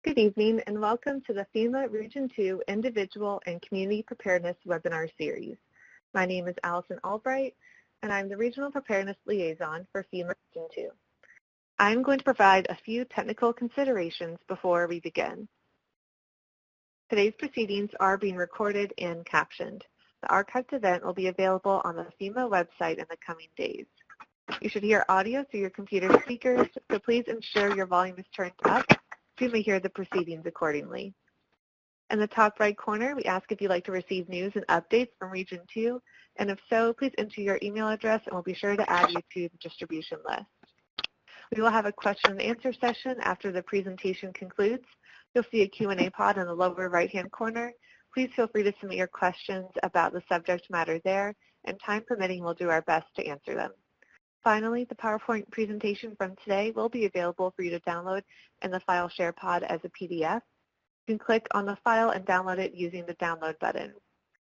Good evening and welcome to the FEMA Region 2 Individual and Community Preparedness Webinar Series. My name is Allison Albright and I'm the Regional Preparedness Liaison for FEMA Region 2. I'm going to provide a few technical considerations before we begin. Today's proceedings are being recorded and captioned. The archived event will be available on the FEMA website in the coming days. You should hear audio through your computer speakers, so please ensure your volume is turned up so you may hear the proceedings accordingly. In the top right corner, we ask if you'd like to receive news and updates from Region 2, and if so, please enter your email address and we'll be sure to add you to the distribution list. We will have a question and answer session after the presentation concludes. You'll see a Q&A pod in the lower right-hand corner. Please feel free to submit your questions about the subject matter there, and time permitting, we'll do our best to answer them. Finally, the PowerPoint presentation from today will be available for you to download in the file share pod as a PDF. You can click on the file and download it using the download button.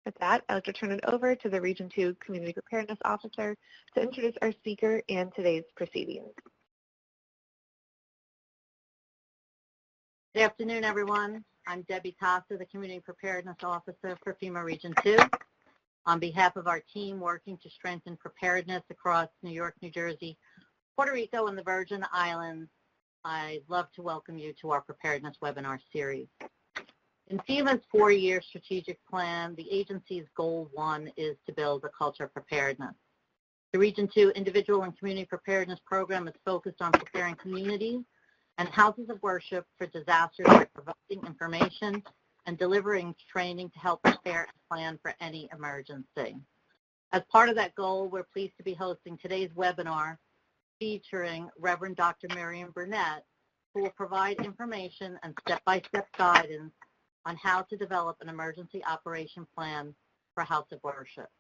With that, I'd like to turn it over to the Region 2 Community Preparedness Officer to introduce our speaker and today's proceedings. Good afternoon, everyone. I'm Debbie Costa, the Community Preparedness Officer for FEMA Region 2. On behalf of our team working to strengthen preparedness across New York, New Jersey, Puerto Rico, and the Virgin Islands, I'd love to welcome you to our preparedness webinar series. In FEMA's 4-year strategic plan, the agency's goal 1 is to build a culture of preparedness. The Region 2 Individual and Community Preparedness Program is focused on preparing communities and houses of worship for disasters by providing information and delivering training to help prepare and plan for any emergency. As part of that goal, we're pleased to be hosting today's webinar featuring Reverend Dr. Miriam Burnett, who will provide information and step-by-step guidance on how to develop an emergency operation plan for House of Worship.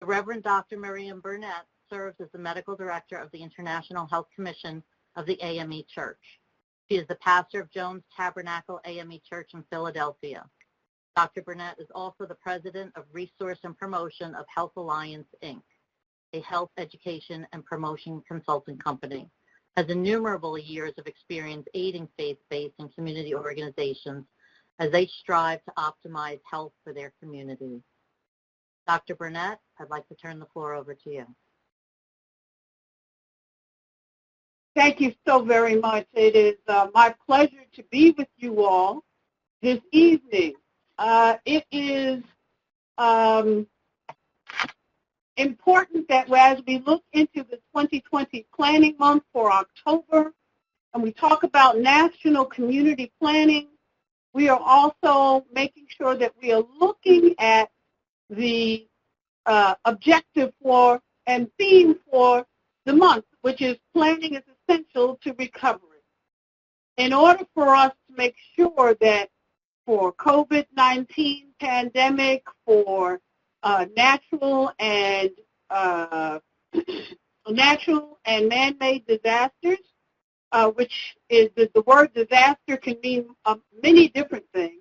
The Reverend Dr. Miriam Burnett serves as the Medical Director of the International Health Commission of the AME Church. She is the pastor of Jones Tabernacle AME Church in Philadelphia. Dr. Burnett is also the president of Resource and Promotion of Health Alliance, Inc., a health education and promotion consulting company, has innumerable years of experience aiding faith-based and community organizations as they strive to optimize health for their communities. Dr. Burnett, I'd like to turn the floor over to you. Thank you so very much. It is my pleasure to be with you all this evening. It is important that as we look into the 2020 planning month for October, and we talk about national community planning, we are also making sure that we are looking at the objective for and theme for the month, which is planning is essential to recovery. In order for us to make sure that for COVID-19 pandemic, for natural and man-made disasters, which is the word disaster can mean many different things,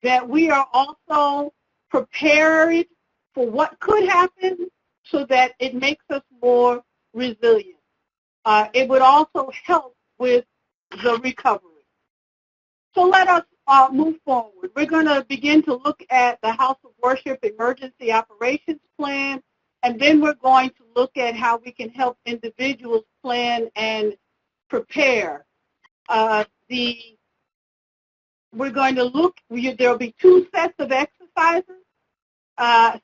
that we are also prepared for what could happen so that it makes us more resilient. It would also help with the recovery. So let us move forward. We're going to begin to look at the House of Worship Emergency Operations Plan, and then we're going to look at how we can help individuals plan and prepare. We're going to look, there will be 2 sets of exercises.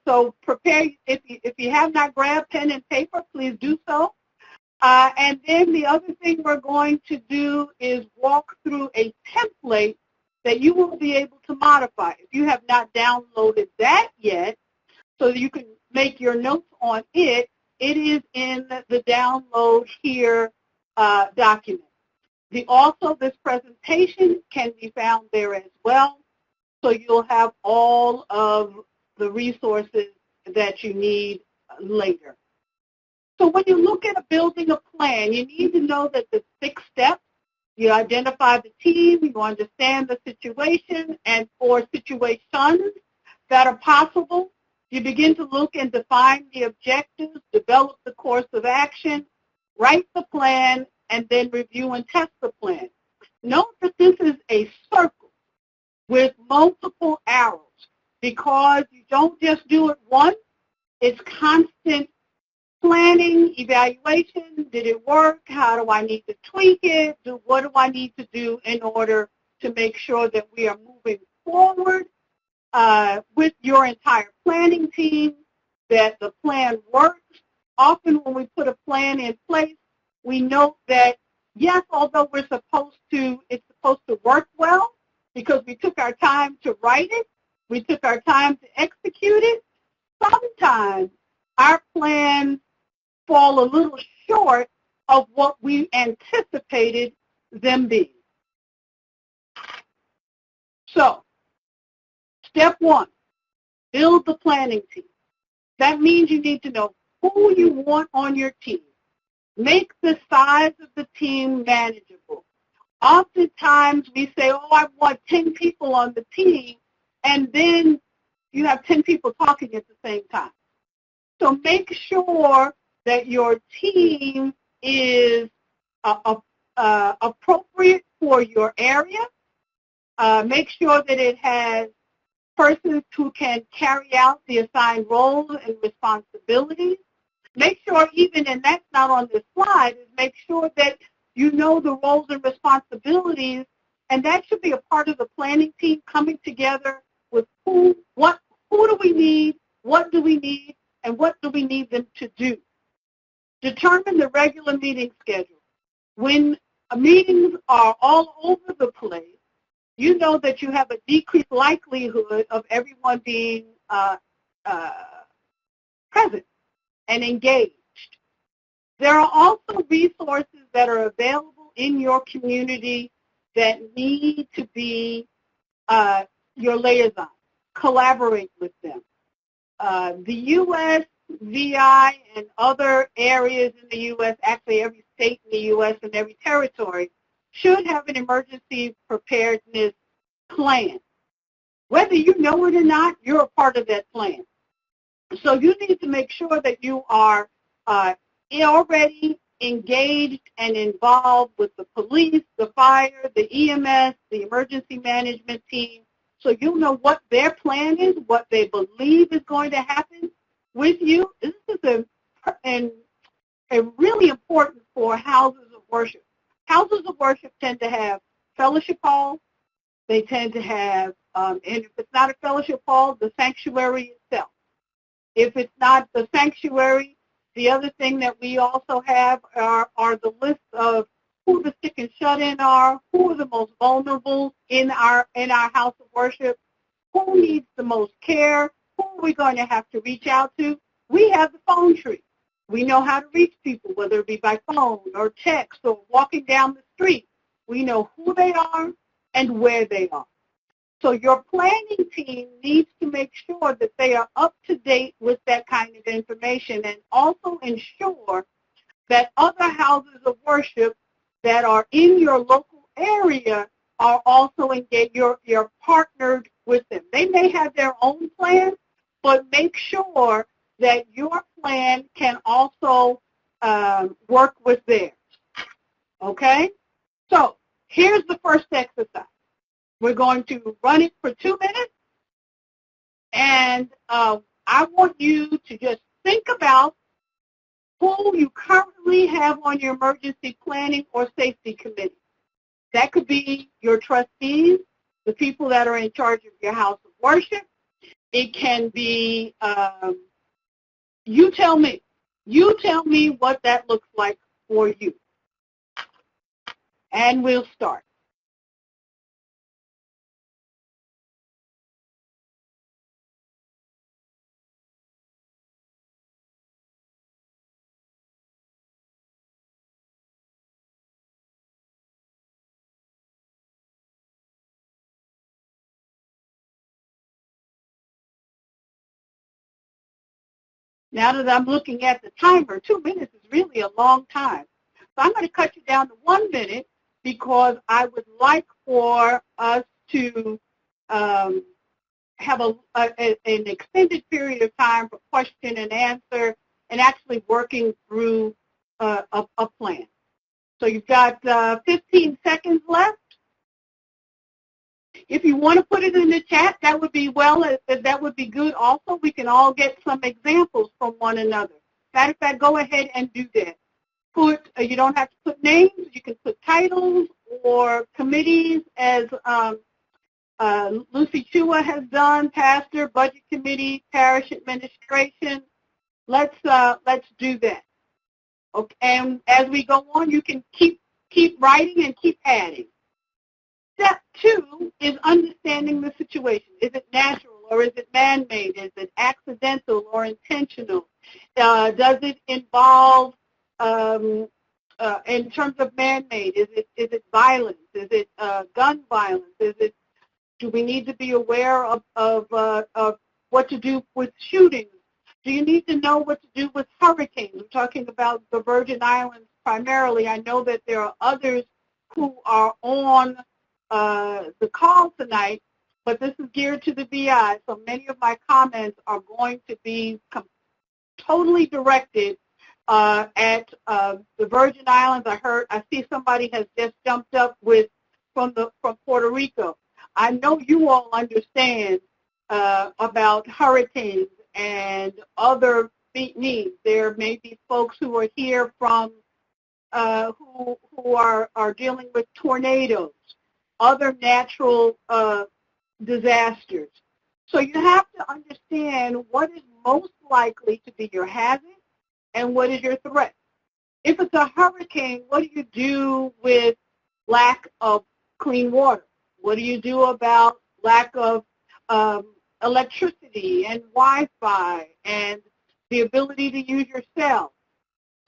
So prepare, if you have not grabbed pen and paper, please do so. And then the other thing we're going to do is walk through a template that you will be able to modify. If you have not downloaded that yet, so that you can make your notes on it, it is in the download here document. Also, this presentation can be found there as well, so you'll have all of the resources that you need later. So when you look at building a plan, you need to know that the 6 steps, you identify the team, you understand the situation and or situations that are possible. You begin to look and define the objectives, develop the course of action, write the plan, and then review and test the plan. Note that this is a circle with multiple arrows because you don't just do it once. It's constant planning, evaluation. Did it work? How do I need to tweak it? What do I need to do in order to make sure that we are moving forward with your entire planning team, that the plan works? Often when we put a plan in place, we note that, yes, although it's supposed to work well because we took our time to write it, we took our time to execute it, sometimes our plans fall a little short of what we anticipated them being. So, step one, build the planning team. That means you need to know who you want on your team. Make the size of the team manageable. Oftentimes we say, oh, I want 10 people on the team, and then you have 10 people talking at the same time. So make sure that your team is appropriate for your area. Make sure that it has persons who can carry out the assigned roles and responsibilities. Make sure, even, and that's not on this slide, is make sure that you know the roles and responsibilities, and that should be a part of the planning team coming together with who do we need, what do we need, and what do we need them to do. Determine the regular meeting schedule. When meetings are all over the place, you know that you have a decreased likelihood of everyone being present and engaged. There are also resources that are available in your community that need to be your liaison. Collaborate with them. The U.S., VI, and other areas in the U.S., actually every state in the U.S. and every territory, should have an emergency preparedness plan. Whether you know it or not, you're a part of that plan. So you need to make sure that you are already engaged and involved with the police, the fire, the EMS, the emergency management team, so you'll know what their plan is, what they believe is going to happen with you. This is a really important for houses of worship. Houses of worship tend to have fellowship halls. They tend to have, and if it's not a fellowship hall, the sanctuary itself. If it's not the sanctuary, the other thing that we also have are the list of who the sick and shut-in are, who are the most vulnerable in our house of worship, who needs the most care, who are we going to have to reach out to. We have the phone tree. We know how to reach people, whether it be by phone or text or walking down the street. We know who they are and where they are. So your planning team needs to make sure that they are up to date with that kind of information, and also ensure that other houses of worship that are in your local area are also engaged. You're partnered with them. They may have their own plan, but make sure that your plan can also work with theirs. Okay? So here's the first exercise. We're going to run it for 2 minutes, and I want you to just think about who you currently have on your emergency planning or safety committee. That could be your trustees, the people that are in charge of your house of worship. It can be, you tell me. You tell me what that looks like for you. And we'll start. Now that I'm looking at the timer, 2 minutes is really a long time. So I'm going to cut you down to 1 minute because I would like for us to have an extended period of time for question and answer and actually working through a plan. So you've got 15 seconds left. If you want to put it in the chat, that would be that would be good also. We can all get some examples from one another. Matter of fact, go ahead and do that. You don't have to put names. You can put titles or committees, as Lucy Chua has done, pastor, budget committee, parish administration. Let's do that. Okay, and as we go on, you can keep writing and keep adding. Step 2 is understanding the situation. Is it natural or is it man-made? Is it accidental or intentional? Does it involve, in terms of man-made, is it violence? Is it gun violence? Do we need to be aware of what to do with shootings? Do you need to know what to do with hurricanes? We're talking about the Virgin Islands primarily. I know that there are others who are on the call tonight, but this is geared to the VI, so many of my comments are going to be totally directed at the Virgin Islands. I see somebody has just jumped up from Puerto Rico. I know you all understand about hurricanes and other needs. There may be folks who are here from who are dealing with tornadoes, other natural disasters. So you have to understand what is most likely to be your hazard and what is your threat. If it's a hurricane, what do you do with lack of clean water? What do you do about lack of electricity and Wi-Fi and the ability to use your cell?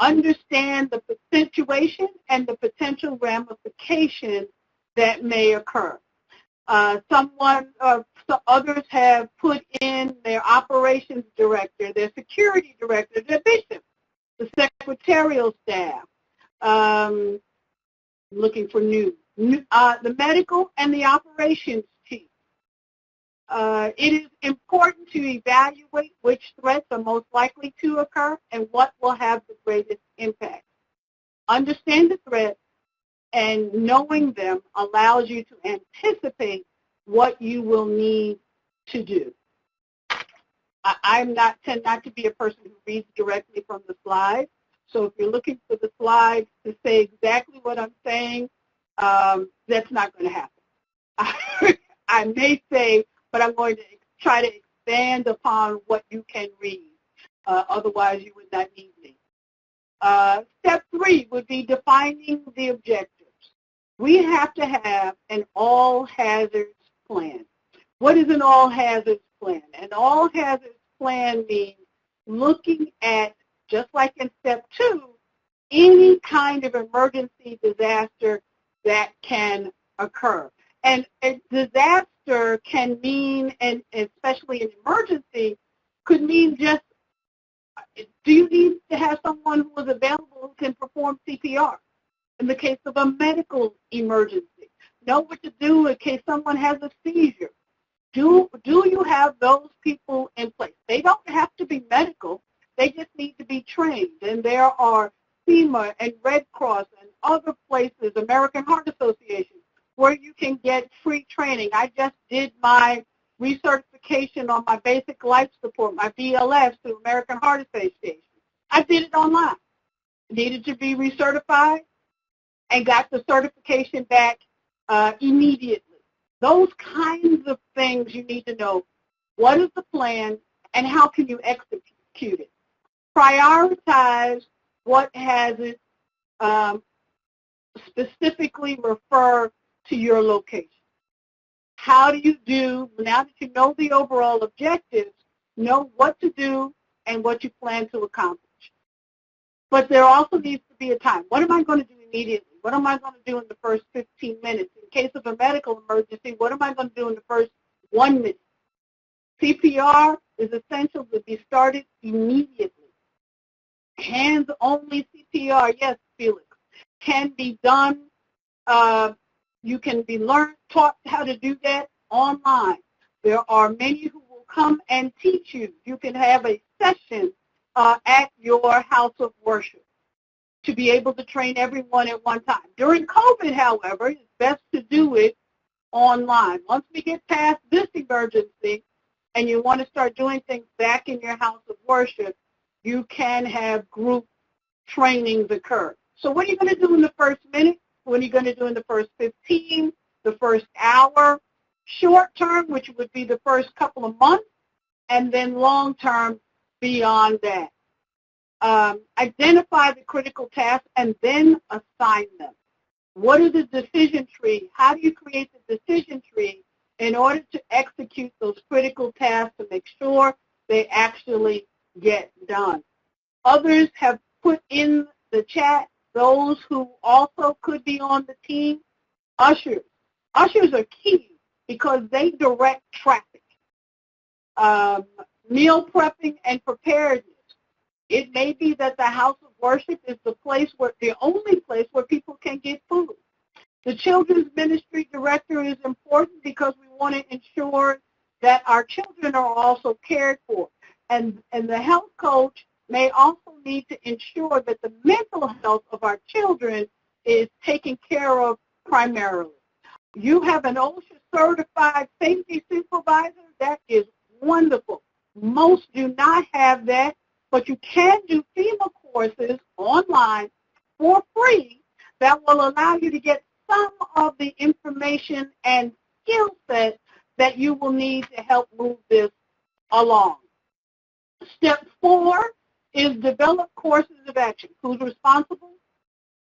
Understand the situation and the potential ramifications that may occur. Others have put in their operations director, their security director, their bishop, the secretarial staff, looking for the medical and the operations chief. It is important to evaluate which threats are most likely to occur and what will have the greatest impact. Understand the threats, and knowing them allows you to anticipate what you will need to do. I tend not to be a person who reads directly from the slides. So if you're looking for the slides to say exactly what I'm saying, that's not going to happen. I may say, but I'm going to try to expand upon what you can read. Otherwise, you would not need me. Step 3 would be defining the objectives. We have to have an all-hazards plan. What is an all-hazards plan? An all-hazards plan means looking at, just like in step 2, any kind of emergency disaster that can occur. And a disaster can mean, and especially an emergency, could mean just, do you need to have someone who is available who can perform CPR? In the case of a medical emergency, know what to do in case someone has a seizure. Do you have those people in place? They don't have to be medical. They just need to be trained. And there are FEMA and Red Cross and other places, American Heart Association, where you can get free training. I just did my recertification on my basic life support, my BLS, through American Heart Association. I did it online. Needed to be recertified and got the certification back immediately. Those kinds of things you need to know. What is the plan and how can you execute it? Prioritize what hazards specifically refer to your location. How do you do, now that you know the overall objectives, know what to do and what you plan to accomplish. But there also needs to be a time. What am I going to do immediately? What am I going to do in the first 15 minutes? In case of a medical emergency, what am I going to do in the first 1 minute? CPR is essential to be started immediately. Hands-only CPR, yes, Felix, can be done. You can be taught how to do that online. There are many who will come and teach you. You can have a session at your house of worship to be able to train everyone at one time. During COVID, however, it's best to do it online. Once we get past this emergency and you want to start doing things back in your house of worship, you can have group trainings occur. So what are you going to do in the first minute? What are you going to do in the first 15, the first hour? Short term, which would be the first couple of months, and then long term beyond that. Identify the critical tasks and then assign them. What is the decision tree? How do you create the decision tree in order to execute those critical tasks to make sure they actually get done? Others have put in the chat those who also could be on the team. Ushers. Ushers are key because they direct traffic. Meal prepping and preparedness. It may be that the house of worship is the only place where people can get food. The children's ministry director is important because we want to ensure that our children are also cared for. And the health coach may also need to ensure that the mental health of our children is taken care of primarily. You have an OSHA certified safety supervisor. That is wonderful. Most do not have that, but you can do FEMA courses online for free that will allow you to get some of the information and skill set that you will need to help move this along. Step 4 is develop courses of action. Who's responsible?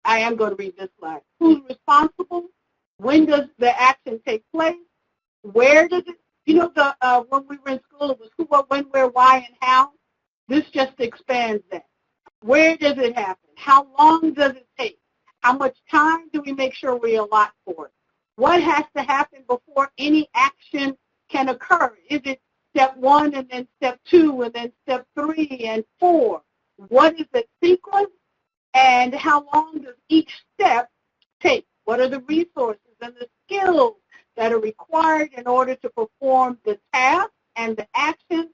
I am going to read this slide. Who's responsible? When does the action take place? Where does it, when we were in school, it was who, what, when, where, why, and how. This just expands that. Where does it happen? How long does it take? How much time do we make sure we allot for it? What has to happen before any action can occur? Is it step 1 and then step 2 and then step 3 and 4? What is the sequence and how long does each step take? What are the resources and the skills that are required in order to perform the task and the action,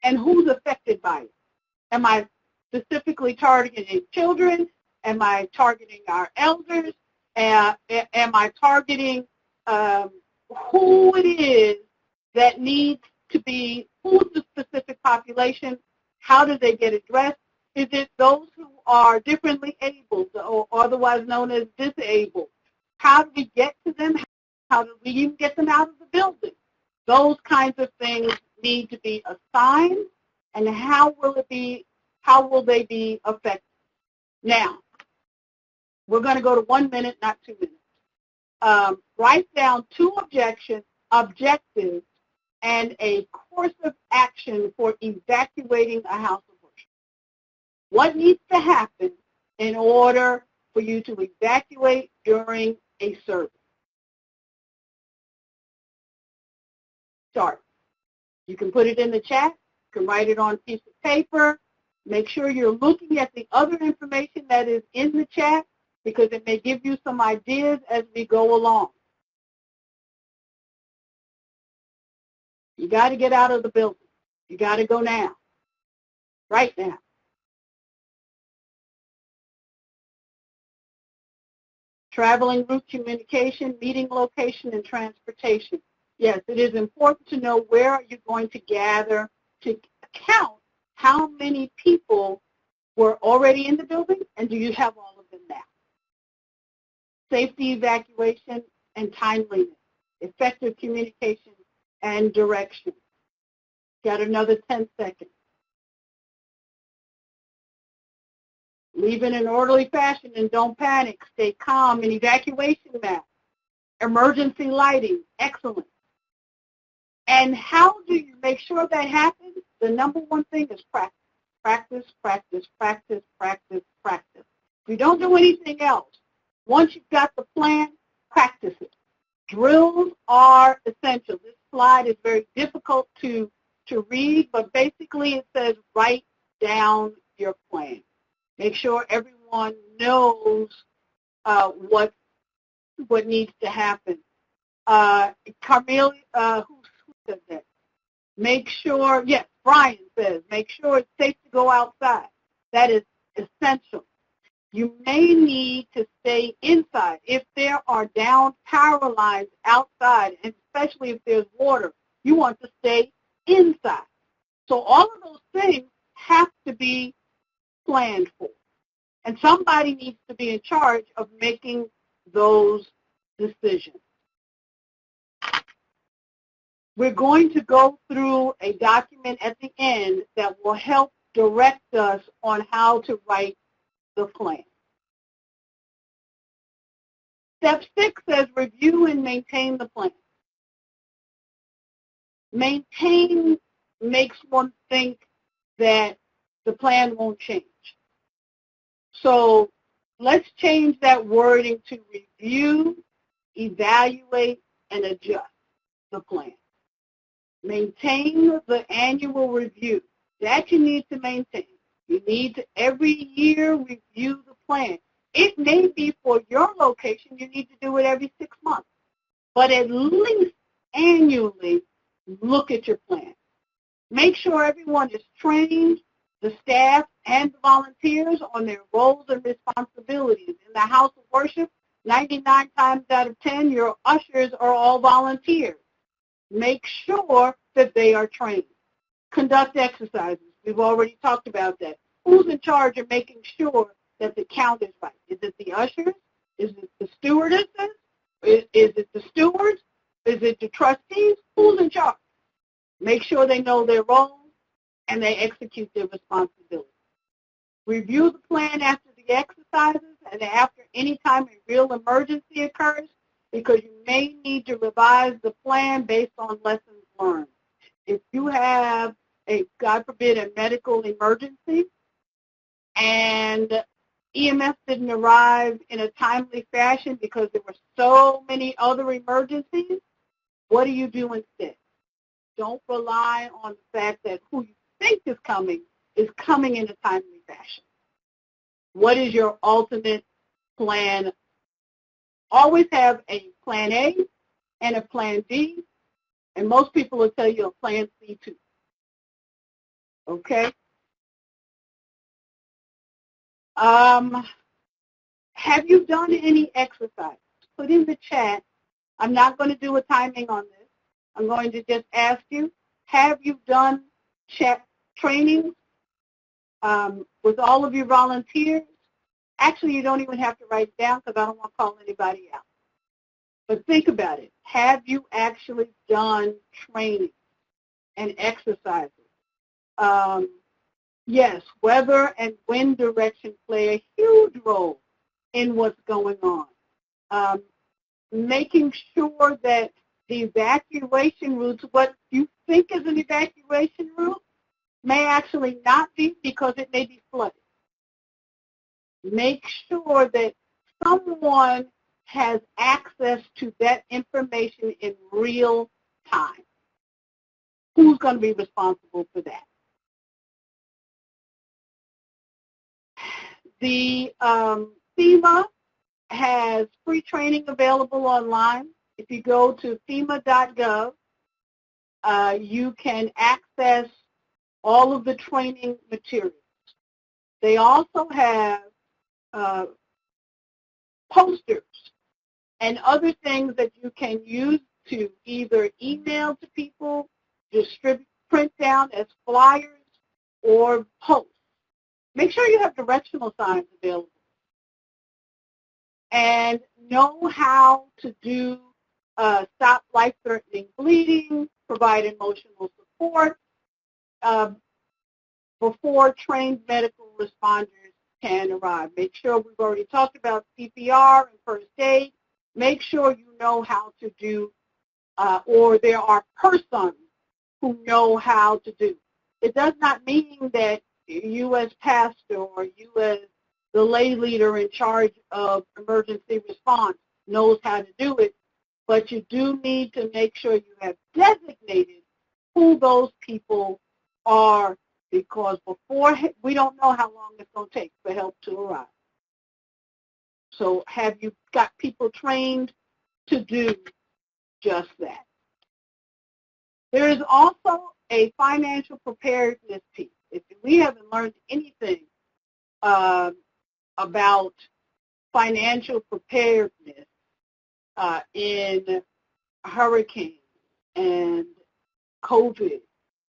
and who's affected by it? Am I specifically targeting children? Am I targeting our elders? Am I targeting who it is that needs to be, who's the specific population? How do they get addressed? Is it those who are differently abled or otherwise known as disabled? How do we get to them? How do we even get them out of the building? Those kinds of things need to be assigned, and how will they be affected? Now, we're going to go to 1 minute, not 2 minutes. Write down 2 objectives, and a course of action for evacuating a house of worship. What needs to happen in order for you to evacuate during a service? Start. You can put it in the chat. You can write it on a piece of paper. Make sure you're looking at the other information that is in the chat because it may give you some ideas as we go along. You got to get out of the building. You got to go now. Right now. Traveling route communication, meeting location, and transportation. Yes, it is important to know where are you going to gather to count how many people were already in the building and do you have all of them now. Safety evacuation and timeliness, effective communication and direction. Got another 10 seconds. Leave in an orderly fashion and don't panic. Stay calm. An evacuation map. Emergency lighting. Excellent. And how do you make sure that happens? The number one thing is practice. Practice, practice, practice, practice, practice. If you don't do anything else, once you've got the plan, practice it. Drills are essential. This slide is very difficult to read, but basically it says write down your plan. Make sure everyone knows what needs to happen. Carmelia, who said that? Make sure, yes, Brian says, make sure it's safe to go outside. That is essential. You may need to stay inside. If there are down power lines outside, and especially if there's water, you want to stay inside. So all of those things have to be planned for. And somebody needs to be in charge of making those decisions. We're going to go through a document at the end that will help direct us on how to write the plan. Step 6 says review and maintain the plan. Maintain makes one think that the plan won't change. So let's change that wording to review, evaluate, and adjust the plan. Maintain the annual review. That you need to maintain. You need to every year review the plan. It may be for your location, you need to do it every 6 months. But at least annually, look at your plan. Make sure everyone is trained, the staff and the volunteers, on their roles and responsibilities. In the house of worship, 99 times out of 10, your ushers are all volunteers. Make sure that they are trained. Conduct exercises. We've already talked about that. Who's in charge of making sure that the count is right? Is it the ushers? Is it the stewardesses? Is it the stewards? Is it the trustees? Who's in charge? Make sure they know their roles and they execute their responsibilities. Review the plan after the exercises and after any time a real emergency occurs, because you may need to revise the plan based on lessons learned. If you have a, God forbid, a medical emergency and EMS didn't arrive in a timely fashion because there were so many other emergencies, what do you do instead? Don't rely on the fact that who you think is coming in a timely fashion. What is your ultimate plan? Always have a plan A and a plan B, and most people will tell you a plan C too. Okay? Have you done any exercise? Put in the chat. I'm not going to do a timing on this. I'm going to just ask you, have you done training with all of your volunteers? Actually, you don't even have to write it down because I don't want to call anybody out. But think about it. Have you actually done training and exercises? Yes, weather and wind direction play a huge role in what's going on. Making sure that the evacuation routes, what you think is an evacuation route, may actually not be because it may be flooded. Make sure that someone has access to that information in real time. Who's going to be responsible for that? The FEMA has free training available online. If you go to FEMA.gov, you can access all of the training materials. They also have posters and other things that you can use to either email to people, distribute, print down as flyers, or post. Make sure you have directional signs available. And know how to do stop life-threatening bleeding, provide emotional support before trained medical responders can arrive. Make sure we've already talked about CPR and first aid. Make sure you know how to do, or there are persons who know how to do. It does not mean that you as pastor or you as the lay leader in charge of emergency response knows how to do it, but you do need to make sure you have designated who those people are, because before, we don't know how long it's going to take for help to arrive. So have you got people trained to do just that? There is also a financial preparedness piece. If we haven't learned anything about financial preparedness in hurricanes and COVID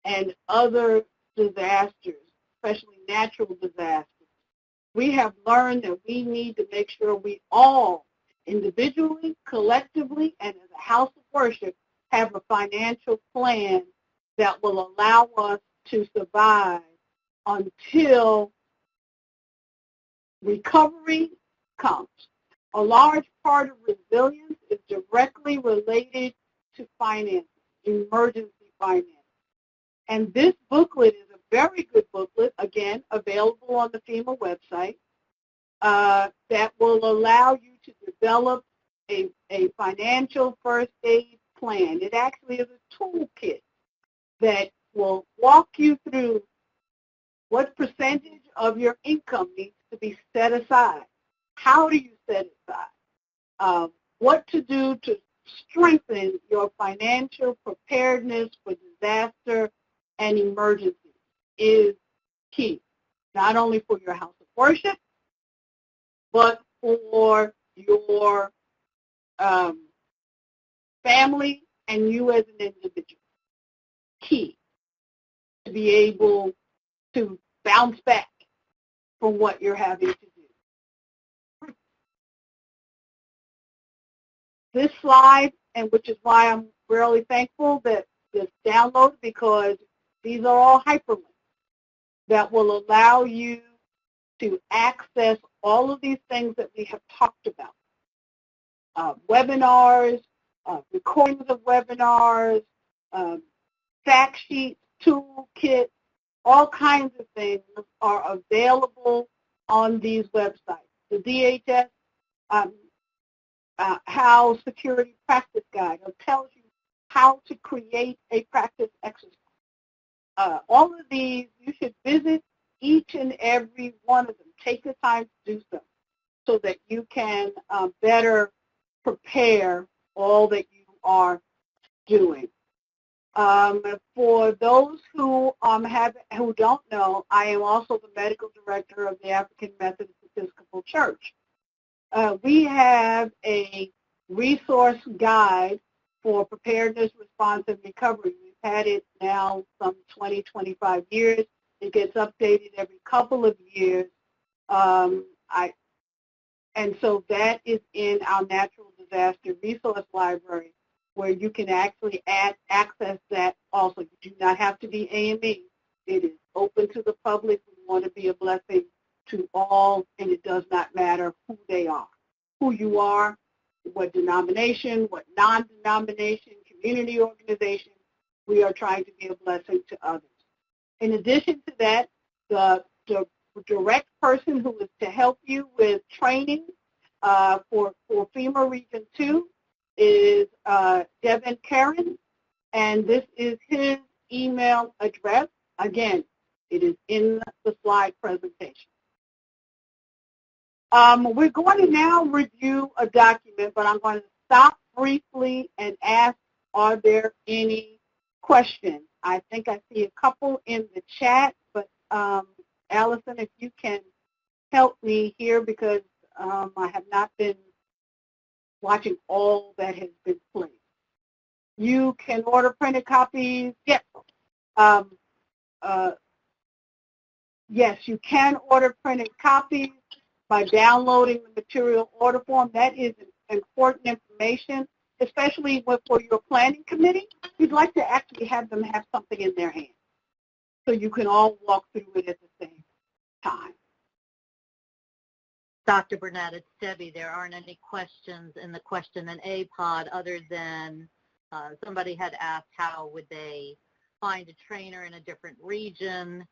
and other disasters, especially natural disasters. We have learned that we need to make sure we all, individually, collectively, and as a house of worship, have a financial plan that will allow us to survive until recovery comes. A large part of resilience is directly related to finance, emergency finance. And this booklet is a very good booklet, again, available on the FEMA website, that will allow you to develop a financial first aid plan. It actually is a toolkit that will walk you through what percentage of your income needs to be set aside. How do you set it aside? What to do to strengthen your financial preparedness for disaster and emergency is key, not only for your house of worship, but for your family and you as an individual. Key to be able to bounce back from what you're having to do. This slide, and which is why I'm really thankful that this download, because these are all hyperlinks that will allow you to access all of these things that we have talked about. Webinars, recordings of webinars, fact sheets, toolkits, all kinds of things are available on these websites. The DHS How Security Practice Guide tells you how to create a practice exercise. All of these, you should visit each and every one of them. Take the time to do so that you can better prepare all that you are doing. For those who don't know, I am also the medical director of the African Methodist Episcopal Church. We have a resource guide for preparedness, response, and recovery. We've had it now some 20, 25 years. It gets updated every couple of years. And so that is in our Natural Disaster Resource Library, where you can actually access that also. You do not have to be AME. It is open to the public. We want to be a blessing to all, and it does not matter who they are, who you are, what denomination, what non-denomination, community organization. We are trying to be a blessing to others. In addition to that, the direct person who is to help you with training for FEMA Region 2 is Devin Karen, and this is his email address. Again, it is in the slide presentation. We're going to now review a document, but I'm going to stop briefly and ask, are there any questions? I think I see a couple in the chat, but Allison, if you can help me here, because I have not been watching all that has been played. You can order printed copies. Yes. Yes, you can order printed copies by downloading the material order form. That is important information, especially for your planning committee. We'd like to actually have them have something in their hands so you can all walk through it at the same time. Dr. Burnett, it's Debbie. There aren't any questions in the question and A pod other than somebody had asked how would they find a trainer in a different region.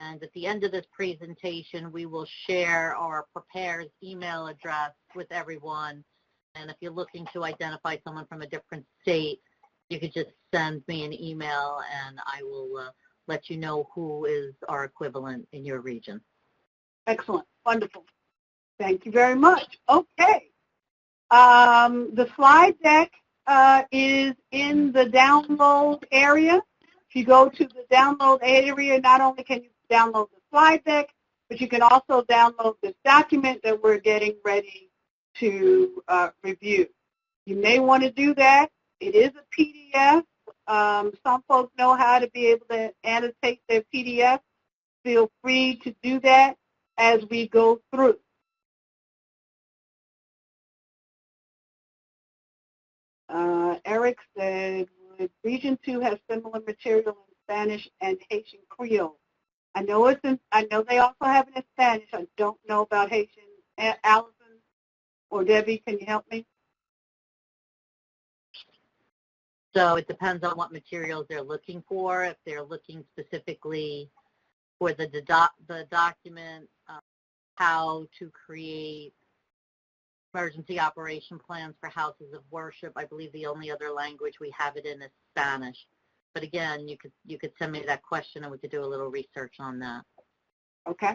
And at the end of this presentation, we will share our preparer's email address with everyone. And if you're looking to identify someone from a different state, you could just send me an email and I will let you know who is our equivalent in your region. Excellent. Wonderful. Thank you very much. Okay. The slide deck is in the download area. If you go to the download area, not only can you download the slide deck, but you can also download this document that we're getting ready to review. You may want to do that. It is a PDF. Some folks know how to be able to annotate their PDF. Feel free to do that as we go through. Eric said, would Region 2 have similar material in Spanish and Haitian Creole? I know they also have it in Spanish. I don't know about Haitian. Allison or Debbie, can you help me? So it depends on what materials they're looking for. If they're looking specifically for the document, how to create emergency operation plans for houses of worship, I believe the only other language we have it in is Spanish. But again, you could send me that question and we could do a little research on that. Okay.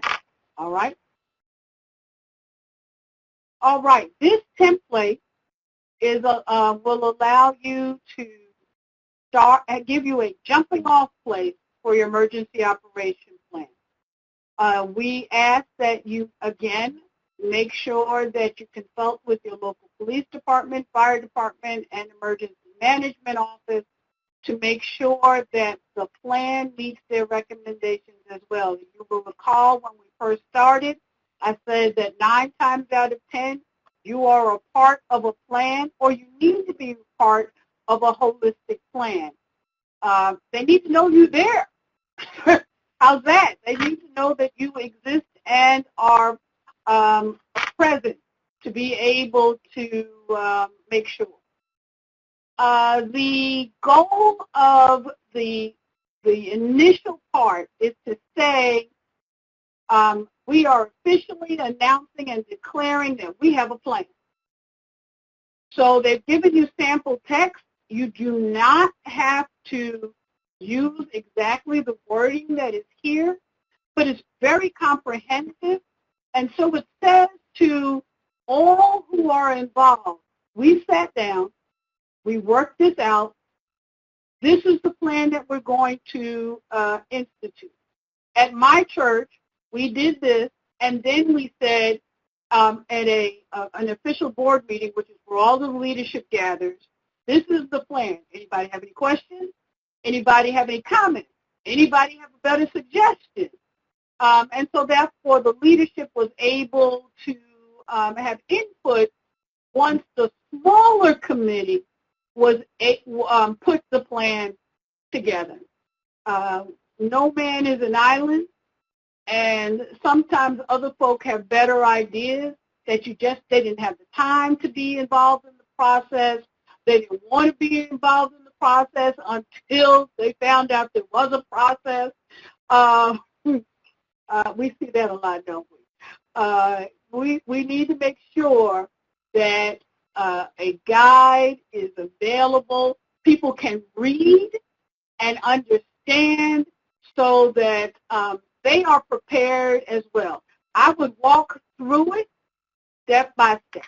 All right. All right. This template is will allow you to start and give you a jumping off place for your emergency operation plan. We ask that you, again, make sure that you consult with your local police department, fire department, and emergency management office to make sure that the plan meets their recommendations as well. You will recall when we first started, I said that 9 times out of 10, you are a part of a plan or you need to be part of a holistic plan. They need to know you're there. How's that? They need to know that you exist and are present to be able to make sure. The goal of the initial part is to say we are officially announcing and declaring that we have a plan. So they've given you sample text. You do not have to use exactly the wording that is here, but it's very comprehensive. And so it says to all who are involved, we sat down, we worked this out. This is the plan that we're going to institute. At my church, we did this, and then we said at an official board meeting, which is where all the leadership gathers, this is the plan. Anybody have any questions? Anybody have any comments? Anybody have a better suggestion? And so therefore the leadership was able to have input once the smaller committee was put the plan together. No man is an island, and sometimes other folk have better ideas that they didn't have the time to be involved in the process. They didn't want to be involved in the process until they found out there was a process. We see that a lot, don't we? We need to make sure that a guide is available. People can read and understand so that they are prepared as well. I would walk through it step by step.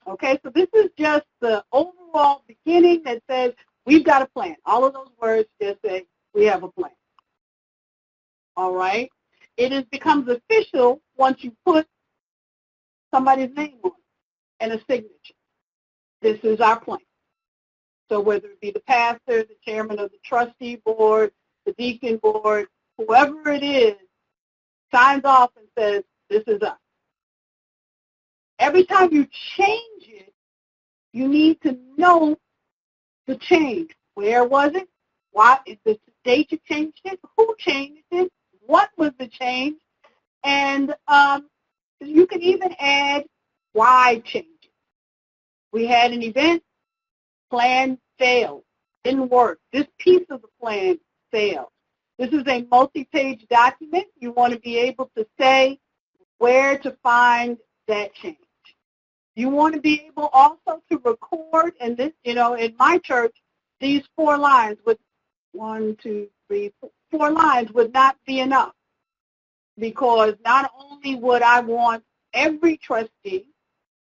Okay, so this is just the overall beginning that says we've got a plan. All of those words just say we have a plan. All right? It becomes official once you put somebody's name on it and a signature. This is our plan. So whether it be the pastor, the chairman of the trustee board, the deacon board, whoever it is, signs off and says, this is us. Every time you change it, you need to know the change. Where was it? Why is the date you changed it? Who changed it? What was the change? And you can even add why change it. We had an event, plan failed, didn't work. This piece of the plan failed. This is a multi-page document. You want to be able to say where to find that change. You want to be able also to record, and this, in my church, these 4 lines with 4 lines would not be enough, because not only would I want every trustee,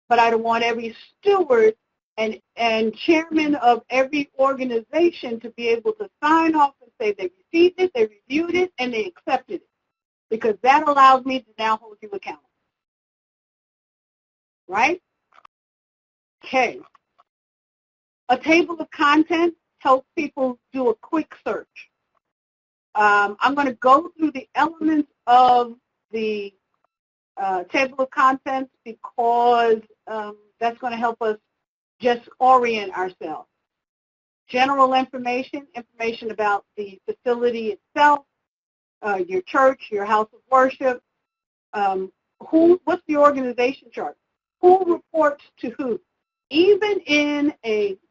but I'd want every steward and chairman of every organization to be able to sign off and say they received it, they reviewed it, and they accepted it. because that allows me to now hold you accountable. Right? Okay. A table of contents helps people do a quick search. I'm going to go through the elements of the table of contents because that's going to help us just orient ourselves. General information about the facility itself, your church, your house of worship, what's the organization chart? Who reports to who? Even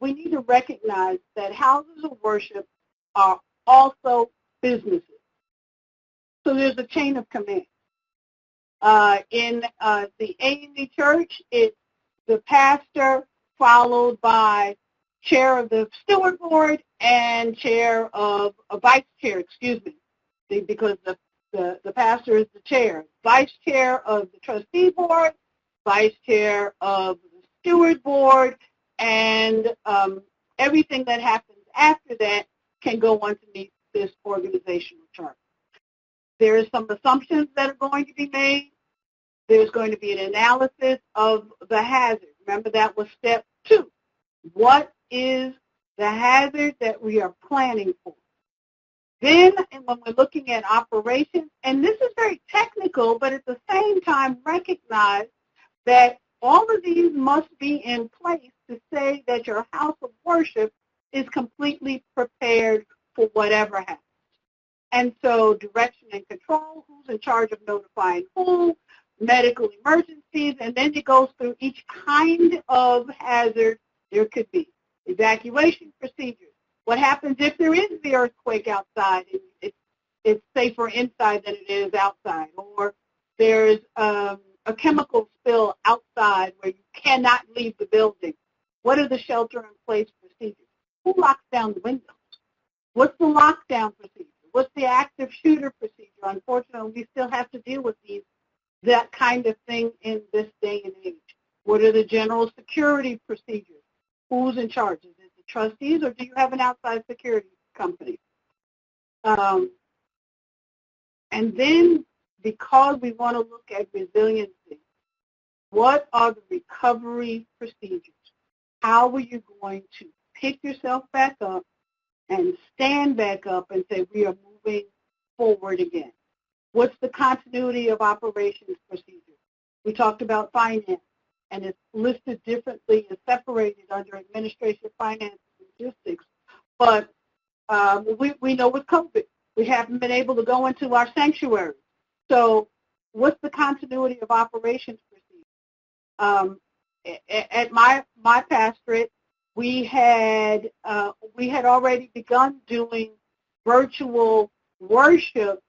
we need to recognize that houses of worship are also businesses. So there's a chain of command. In the AME church, it's the pastor followed by chair of the steward board and vice chair, because the pastor is the chair. Vice chair of the trustee board, vice chair of the steward board, and everything that happens after that can go underneath this organizational chart. There is some assumptions that are going to be made. There's going to be an analysis of the hazard. Remember, that was step 2. What is the hazard that we are planning for? Then, when we're looking at operations, and this is very technical, but at the same time recognize that all of these must be in place to say that your house of worship is completely prepared for whatever happens. And so direction and control, who's in charge of notifying who, medical emergencies, and then it goes through each kind of hazard there could be. Evacuation procedures. What happens if there is the earthquake outside and it's safer inside than it is outside? Or there's a chemical spill outside where you cannot leave the building. What are the shelter-in-place procedures? Who locks down the windows? What's the lockdown procedure? What's the active shooter procedure? Unfortunately, we still have to deal with that kind of thing in this day and age. What are the general security procedures? Who's in charge? Is it the trustees, or do you have an outside security company? And then, because we want to look at resiliency, what are the recovery procedures? How are you going to pick yourself back up and stand back up and say, we are moving forward again? What's the continuity of operations procedure? We talked about finance, and it's listed differently and separated under administration, finance, and logistics. But we know with COVID, we haven't been able to go into our sanctuary. So what's the continuity of operations procedure? At my pastorate, we had already begun doing virtual worship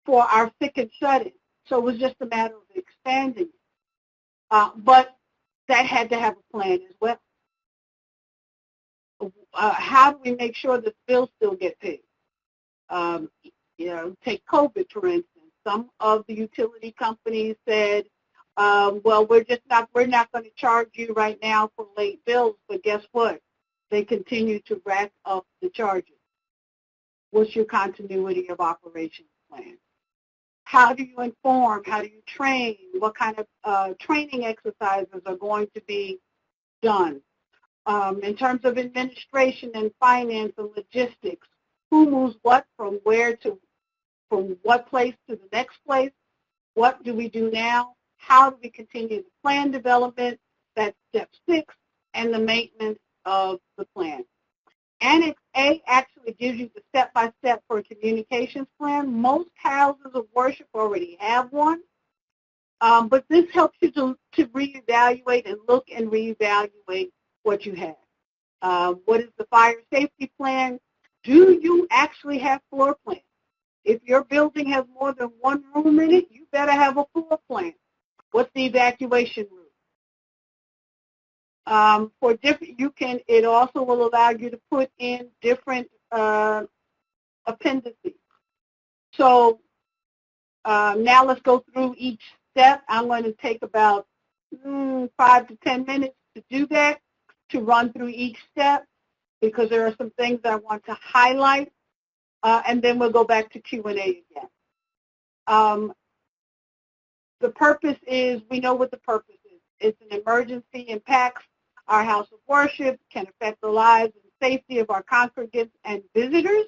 for our sick and shut-in. So it was just a matter of expanding it. But that had to have a plan as well. How do we make sure that bills still get paid? Take COVID, for instance. Some of the utility companies said, well, we're not going to charge you right now for late bills, but guess what? They continue to rack up the charges. What's your continuity of operations plan? How do you inform? How do you train? What kind of training exercises are going to be done? In terms of administration and finance and logistics, who moves what from what place to the next place? What do we do now? How do we continue the plan development? That's step 6, and the maintenance of the plan. Annex A actually gives you the step-by-step for a communications plan. Most houses of worship already have one, but this helps you to reevaluate and look and reevaluate what you have. What is the fire safety plan? Do you actually have floor plans? If your building has more than one room in it, you better have a floor plan. What's the evacuation route? It also will allow you to put in different appendices. So now let's go through each step. I'm going to take about 5 to 10 minutes to do that, to run through each step, because there are some things I want to highlight, and then we'll go back to Q&A again. The purpose is, we know what the purpose is. It's an emergency, impacts our house of worship, can affect the lives and safety of our congregants and visitors,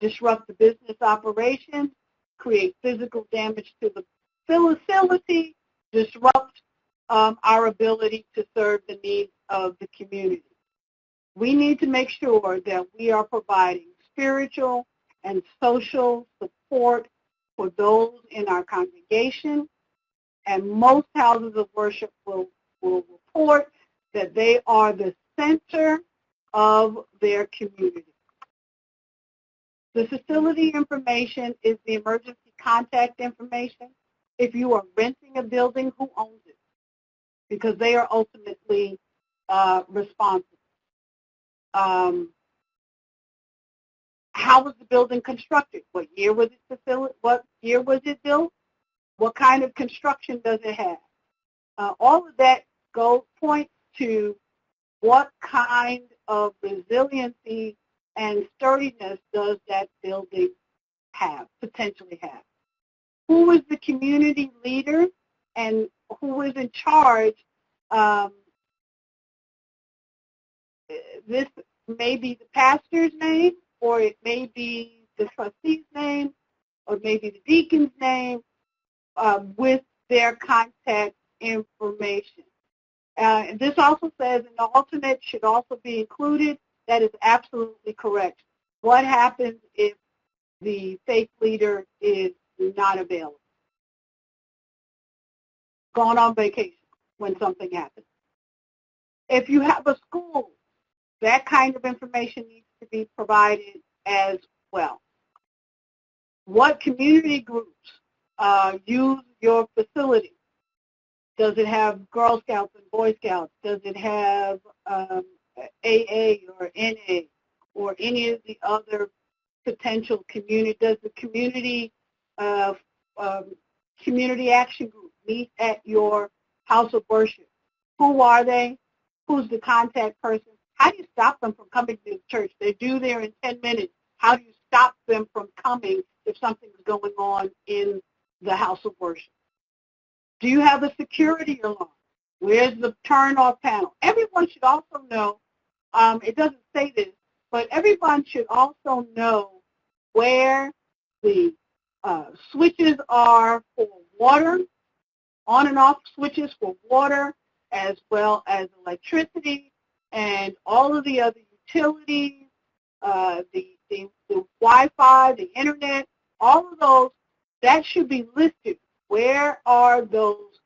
disrupt the business operations, create physical damage to the facility, disrupt our ability to serve the needs of the community. We need to make sure that we are providing spiritual and social support for those in our congregation, and most houses of worship will report that they are the center of their community. The facility information is the emergency contact information. If you are renting a building, who owns it? Because they are ultimately responsible. How was the building constructed? What year was it built? What kind of construction does it have? All of that points to what kind of resiliency and sturdiness does that building potentially have. Who is the community leader and who is in charge? This may be the pastor's name, or it may be the trustee's name, or maybe the deacon's name, with their contact information. This also says an alternate should also be included. That is absolutely correct. What happens if the faith leader is not available? Gone on vacation when something happens. If you have a school, that kind of information needs to be provided as well. What community groups use your facility? Does it have Girl Scouts and Boy Scouts? Does it have AA or NA or any of the other potential community? Does the community action group meet at your house of worship? Who are they? Who's the contact person? How do you stop them from coming to the church? They're due there in 10 minutes. How do you stop them from coming if something's going on in the house of worship? Do you have a security alarm? Where's the turn-off panel? Everyone should also know, it doesn't say this, but everyone should also know where the switches are for water, on and off switches for water, as well as electricity, and all of the other utilities, the Wi-Fi, the internet, all of those, that should be listed. Where are those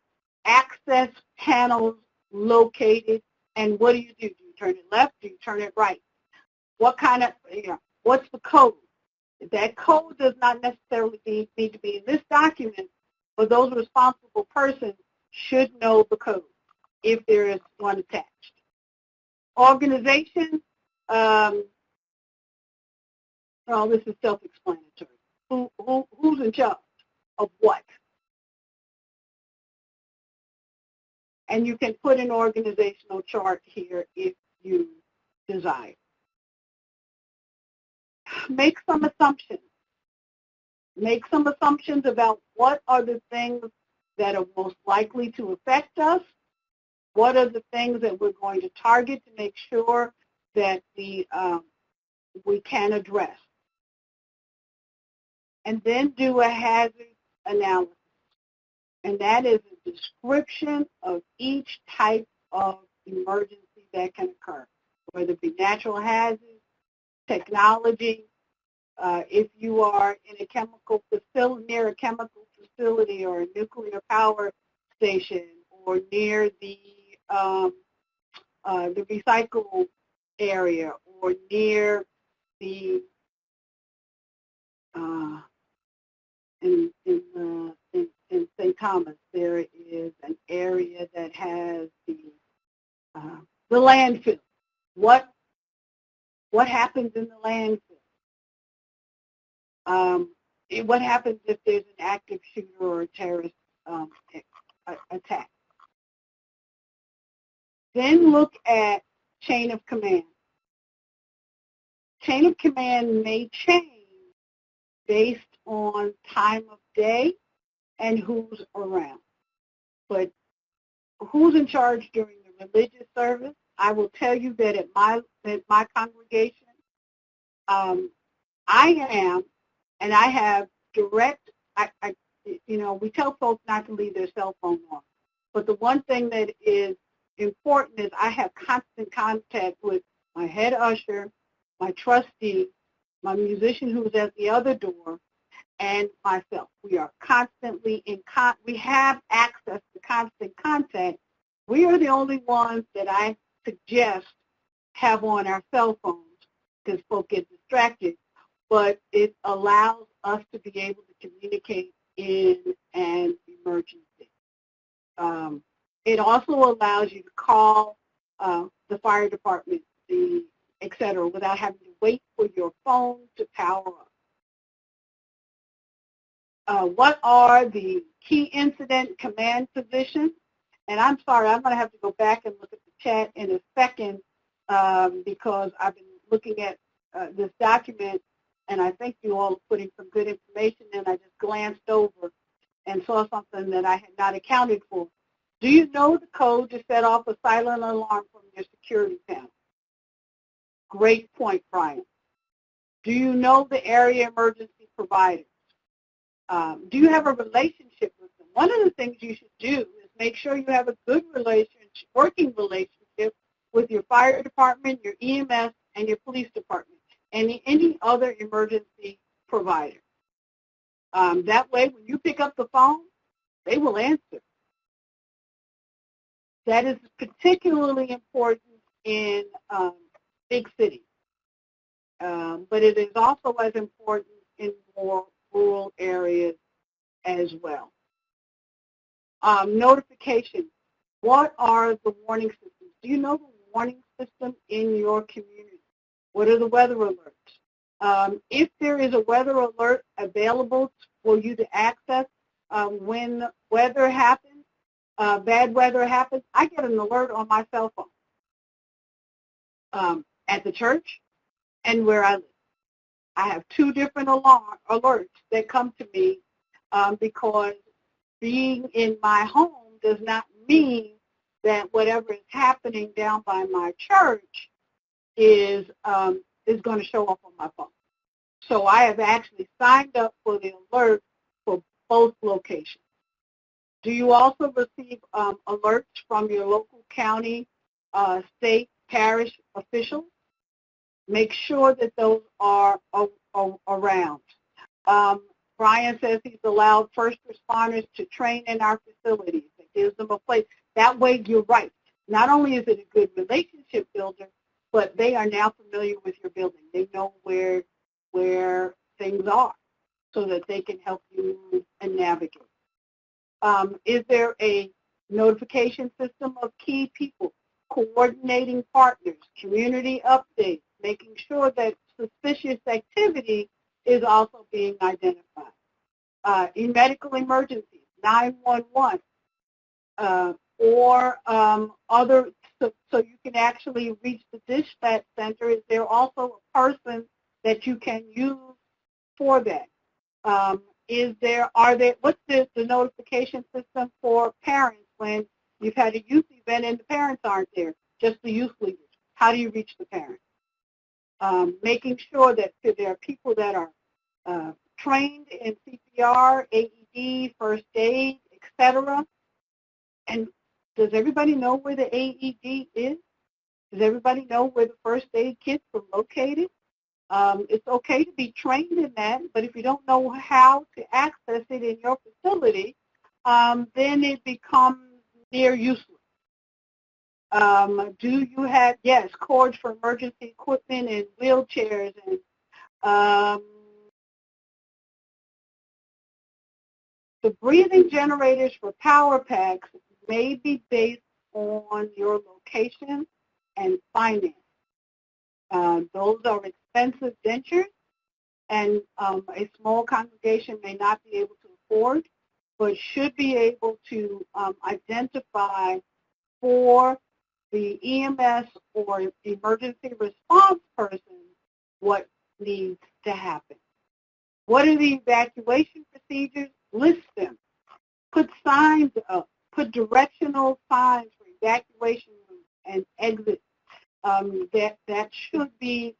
access panels located, and what do you do? Do you turn it left? Do you turn it right? What kind of, what's the code? That code does not necessarily need to be in this document, but those responsible persons should know the code if there is one attached. Organization, this is self-explanatory. Who's in charge of what? And you can put an organizational chart here if you desire. Make some assumptions. Make some assumptions about what are the things that are most likely to affect us. What are the things that we're going to target to make sure that we can address? And then do a hazard analysis. And that is a description of each type of emergency that can occur, whether it be natural hazards, technology, if you are in a chemical facility, near a chemical facility or a nuclear power station, or near the recycle area, or near the in St. Thomas, there is an area that has the landfill. What happens in the landfill? What happens if there's an active shooter or a terrorist attack? Then look at chain of command. Chain of command may change based on time of day and who's around. But who's in charge during the religious service? I will tell you that at my congregation, I am, and I have direct, we tell folks not to leave their cell phone on. But the one thing that is important is I have constant contact with my head usher, my trustee, my musician who's at the other door, and myself. We are constantly we have access to constant contact. We are the only ones that I suggest have on our cell phones because folks get distracted, but it allows us to be able to communicate in an emergency. It also allows you to call the fire department, et cetera, without having to wait for your phone to power up. What are the key incident command positions? And I'm sorry, I'm going to have to go back and look at the chat in a second because I've been looking at this document, and I think you all are putting some good information in. I just glanced over and saw something that I had not accounted for. Do you know the code to set off a silent alarm from your security panel? Great point, Brian. Do you know the area emergency providers? Do you have a relationship with them? One of the things you should do is make sure you have a good relationship, working relationship with your fire department, your EMS, and your police department, and any other emergency provider. That way, when you pick up the phone, they will answer. That is particularly important in big cities, but it is also as important in more rural areas as well. Notification. What are the warning systems? Do you know the warning system in your community? What are the weather alerts? If there is a weather alert available for you to access when weather happens, bad weather happens, I get an alert on my cell phone at the church and where I live. I have two different alerts that come to me because being in my home does not mean that whatever is happening down by my church is going to show up on my phone. So I have actually signed up for the alert for both locations. Do you also receive alerts from your local county, state, parish officials? Make sure that those are around. Brian says he's allowed first responders to train in our facilities. It gives them a place. That way, you're right. Not only is it a good relationship builder, but they are now familiar with your building. They know where things are so that they can help you move and navigate. Is there a notification system of key people, coordinating partners, community updates, making sure that suspicious activity is also being identified? In medical emergencies, 911, or other, so you can actually reach the dispatch center. Is there also a person that you can use for that? What's the notification system for parents when you've had a youth event and the parents aren't there, just the youth leaders? How do you reach the parents? Making sure that there are people that are trained in CPR, AED, first aid, etc. And does everybody know where the AED is? Does everybody know where the first aid kits are located? It's okay to be trained in that, but if you don't know how to access it in your facility, then it becomes near useless. Do you have, yes, cords for emergency equipment and wheelchairs and the breathing generators for power packs may be based on your location and finance. Those are expensive ventures, and a small congregation may not be able to afford, but should be able to identify for the EMS or emergency response person what needs to happen. What are the evacuation procedures? list them, put signs up, put directional signs for evacuation routes and exits. That should be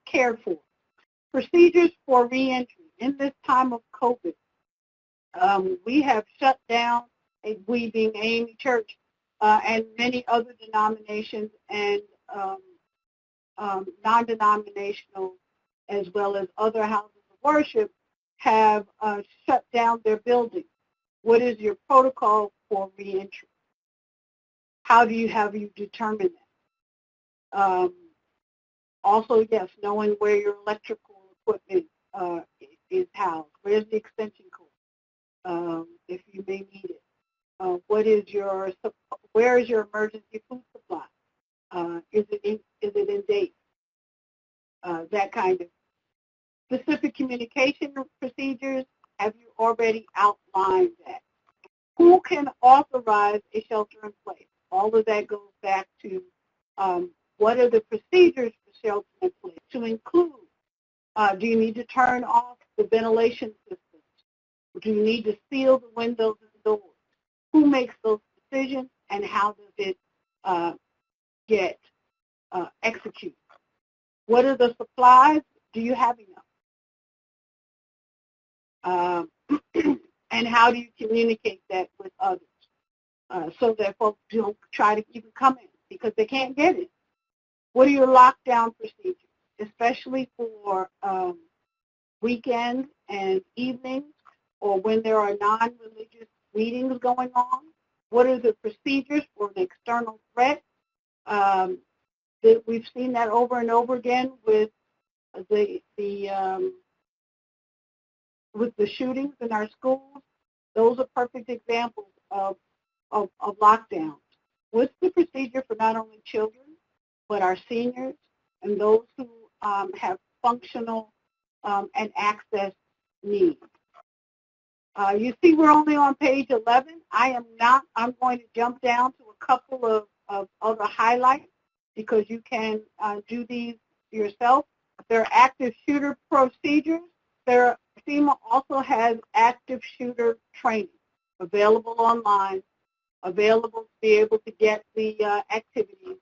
cared for. Procedures for reentry. In this time of COVID, we have shut down, we being AME Church, and many other denominations and non-denominational, as well as other houses of worship, have shut down their buildings. What is your protocol for reentry? How do you have you determined that? Also, yes, knowing where your electrical equipment is housed. Where's the extension cord, if you may need it? Where is your emergency food supply? Is it in date? That kind of specific communication procedures. Have you already outlined that? Who can authorize a shelter in place? All of that goes back to what are the procedures for shelter in place, to include, do you need to turn off the ventilation systems? Do you need to seal the windows and doors? Who makes those decisions, and how does it get executed? What are the supplies? Do you have enough? And how do you communicate that with others so that folks don't try to even come in because they can't get it? What are your lockdown procedures, especially for weekends and evenings, or when there are non-religious meetings going on? What are the procedures for an external threat? We've seen that over and over again with the shootings in our schools. Those are perfect examples of lockdowns. What's the procedure for not only children, but our seniors and those who have functional and access needs? You see we're only on page 11. I'm going to jump down to a couple of other highlights because you can do these yourself. There are active shooter procedures. FEMA also has active shooter training available online, available to be able to get the activities.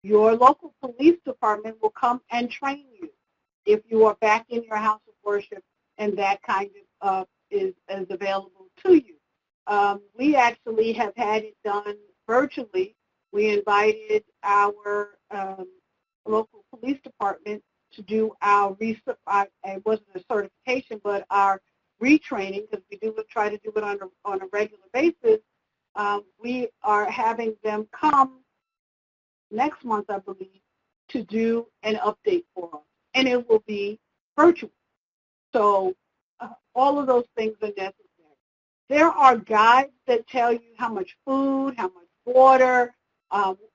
Your local police department will come and train you if you are back in your house of worship, and that kind of is available to you. We actually have had it done virtually. We invited our local police department to do our it wasn't a certification, but our retraining, because we try to do it on a regular basis. We are having them come next month, I believe, to do an update for us, and it will be virtual. So all of those things are necessary. There are guides that tell you how much food, how much water,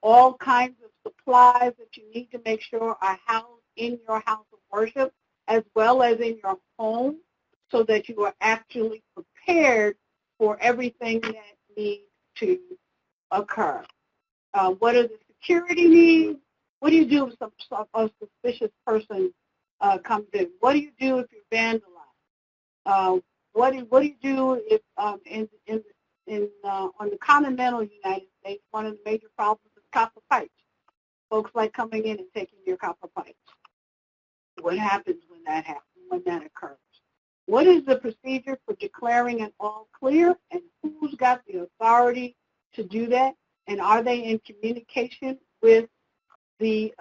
all kinds of supplies that you need to make sure are housed in your house of worship as well as in your home, so that you are actually prepared for everything that needs to occur. What are the security needs? What do you do if a suspicious person comes in? What do you do if you're vandalized? What do you do if on the continental United States, one of the major problems is copper pipes. Folks like coming in and taking your copper pipes. What happens when that occurs? What is the procedure for declaring an all clear, and who's got the authority to do that? And are they in communication with the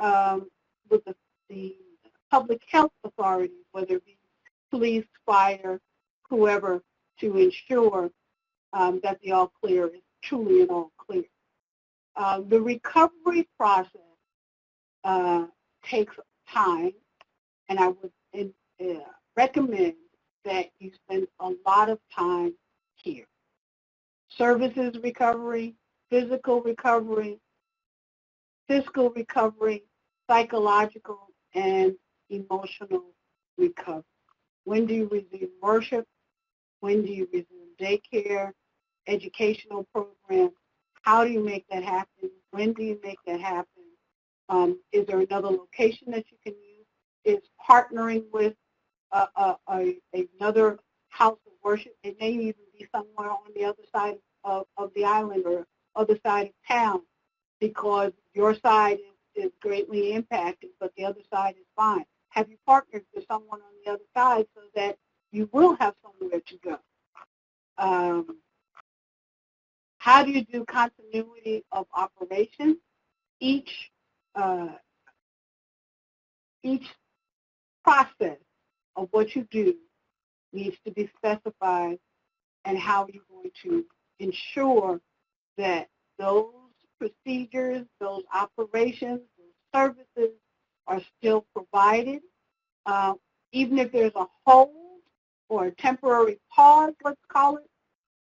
public health authorities, whether it be police, fire, whoever, to ensure that the all clear is truly an all clear? The recovery process takes time, and I would recommend that you spend a lot of time here. Services recovery, physical recovery, fiscal recovery, psychological, and emotional recovery. When do you resume worship? When do you resume daycare, educational programs? How do you make that happen? When do you make that happen? Is there another location that you can use? Is partnering with another house of worship. It may even be somewhere on the other side of the island or other side of town, because your side is greatly impacted, but the other side is fine. Have you partnered with someone on the other side so that you will have somewhere to go? How do you do continuity of operations? Each process of what you do needs to be specified, and how you're going to ensure that those procedures, those operations, those services are still provided. Even if there's a hold or a temporary pause, let's call it,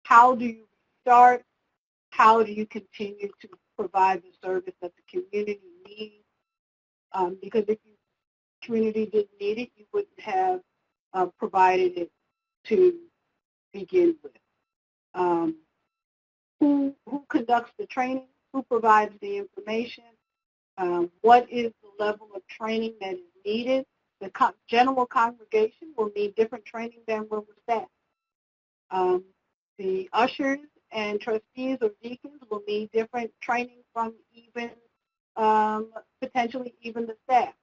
how do you start? How do you continue to provide the service that the community needs? Because if the community didn't need it, you wouldn't have provided it to begin with. Who conducts the training? Who provides the information? What is the level of training that is needed? The general congregation will need different training than will the staff. The ushers and trustees or deacons will need different training from even potentially even the staff.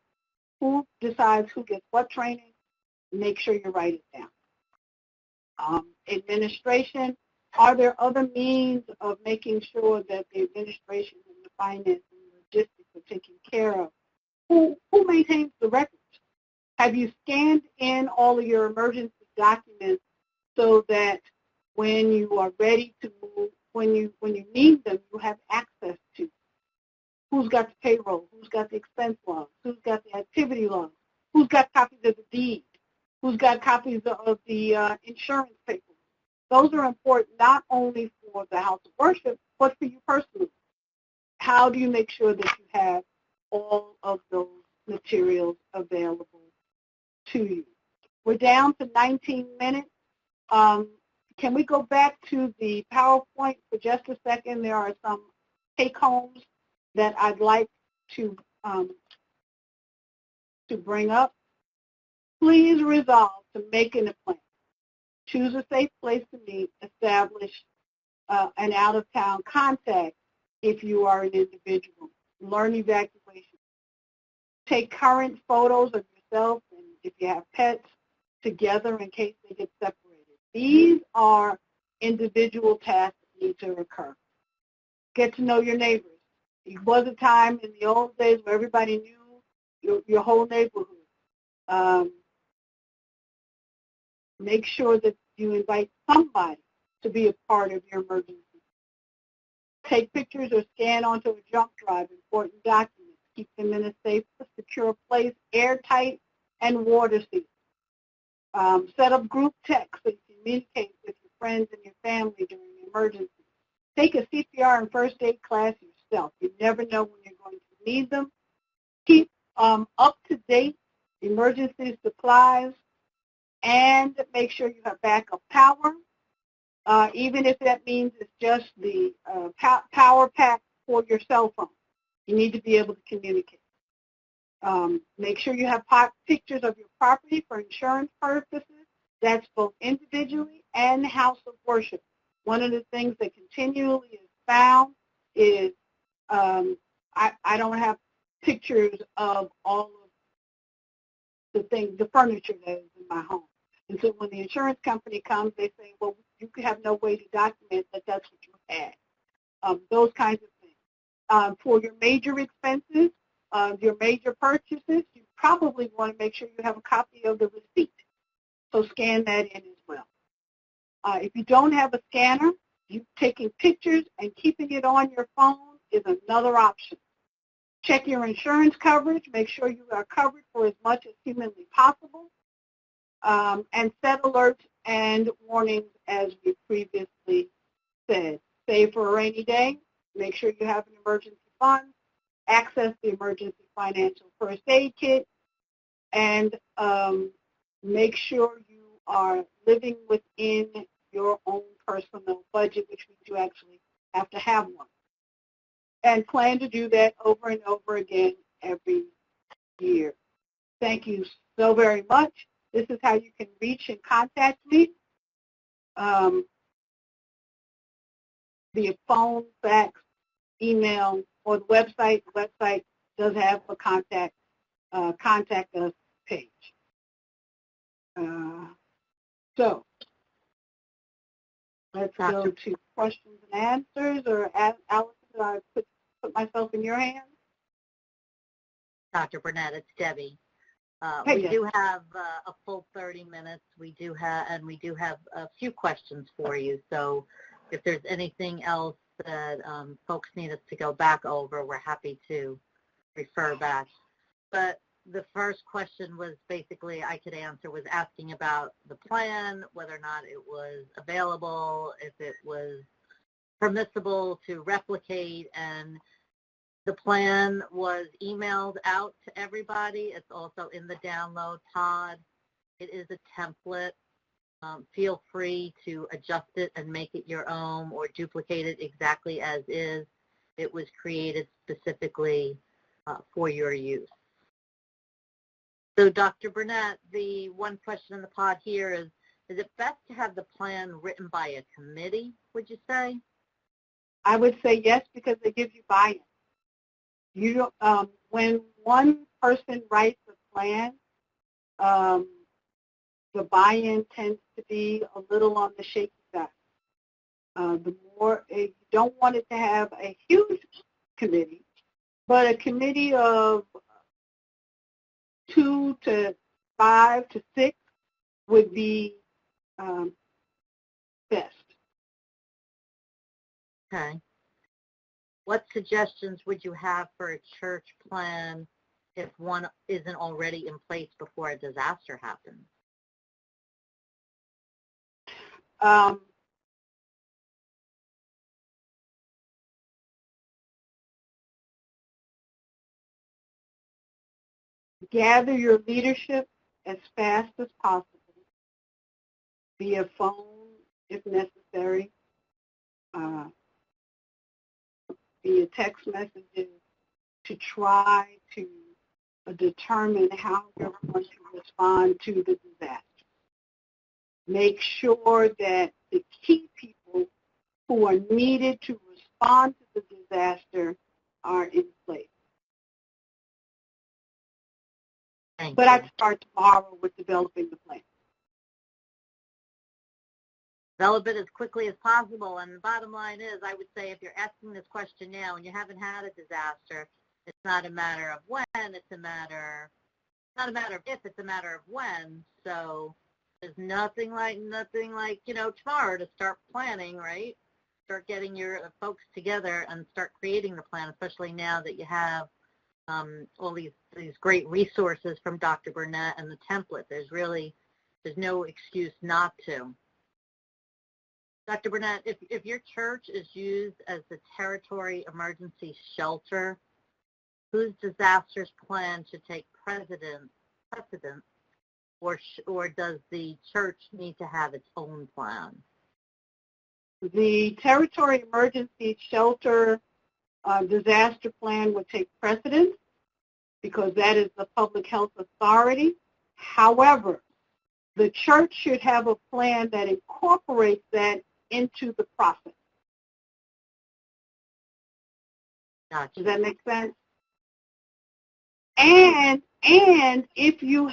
Who decides who gets what training? Make sure you write it down. Administration, are there other means of making sure that the administration and the finance and the logistics are taken care of? Who maintains the records? Have you scanned in all of your emergency documents so that when you are ready to move, when you need them, you have access to? Who's got the payroll? Who's got the expense logs? Who's got the activity logs? Who's got copies of the deed? Who's got copies of the insurance papers? Those are important not only for the house of worship, but for you personally. How do you make sure that you have all of those materials available to you? We're down to 19 minutes. Can we go back to the PowerPoint for just a second? There are some take-homes that I'd like to bring up. Please resolve to make an appointment. Choose a safe place to meet. Establish an out-of-town contact if you are an individual. Learn evacuation. Take current photos of yourself and if you have pets together in case they get separated. These are individual tasks that need to occur. Get to know your neighbors. It was a time in the old days where everybody knew your whole neighborhood. Make sure that you invite somebody to be a part of your emergency. Take pictures or scan onto a jump drive important documents. Keep them in a safe, secure place, airtight, and water sealed. Set up group text so you communicate with your friends and your family during the emergency. Take a CPR and first aid class yourself. You never know when you're going to need them. Keep up-to-date emergency supplies, and make sure you have backup power, even if that means it's just the power pack for your cell phone. You need to be able to communicate. Make sure you have pictures of your property for insurance purposes. That's both individually and house of worship. One of the things that continually is found is I don't have pictures of all of the furniture that is in my home. And so when the insurance company comes, they say, well, you have no way to document that that's what you had. Those kinds of things. For your major expenses, your major purchases, you probably want to make sure you have a copy of the receipt. So scan that in as well. If you don't have a scanner, you taking pictures and keeping it on your phone is another option. Check your insurance coverage. Make sure you are covered for as much as humanly possible. And set alerts and warnings as we previously said. Save for a rainy day. Make sure you have an emergency fund. Access the emergency financial first aid kit. And make sure you are living within your own personal budget, which we do actually have to have one. And plan to do that over and over again every year. Thank you so very much. This is how you can reach and contact me via phone, fax, email, or the website. The website does have a contact us page. So let's go to questions and answers. Or Allison, did I put myself in your hands? Dr. Burnett, it's Debbie. Hey, we Debbie. do have a full 30 minutes. We do have a few questions for you. So if there's anything else that folks need us to go back over, we're happy to refer back. But the first question was basically I could answer was asking about the plan, whether or not it was available, if it was permissible to replicate, and the plan was emailed out to everybody. It's also in the download pod. It is a template. Feel free to adjust it and make it your own or duplicate it exactly as is. It was created specifically for your use. So, Dr. Burnett, the one question in the pod here is it best to have the plan written by a committee, would you say? I would say yes, because they give you buy-in. When one person writes a plan, the buy-in tends to be a little on the shaky side. You don't want it to have a huge committee, but a committee of 2 to 5 to 6 would be best. Okay. What suggestions would you have for a church plan if one isn't already in place before a disaster happens? Gather your leadership as fast as possible via phone if necessary, via text messages, to try to determine how you're going to respond to the disaster. Make sure that the key people who are needed to respond to the disaster are in place. But I'd start tomorrow with developing the plan. Develop it as quickly as possible. And the bottom line is, I would say if you're asking this question now and you haven't had a disaster, it's not a matter of when, it's not a matter of if, it's a matter of when. So there's nothing like, tomorrow to start planning, right? Start getting your folks together and start creating the plan, especially now that you have all these great resources from Dr. Burnett and the template. There's no excuse not to. Dr. Burnett, if your church is used as the territory emergency shelter, whose disasters plan should take precedence, or does the church need to have its own plan? The territory emergency shelter disaster plan would take precedence because that is the public health authority. However, the church should have a plan that incorporates that into the process. Gotcha. Does that make sense? And if you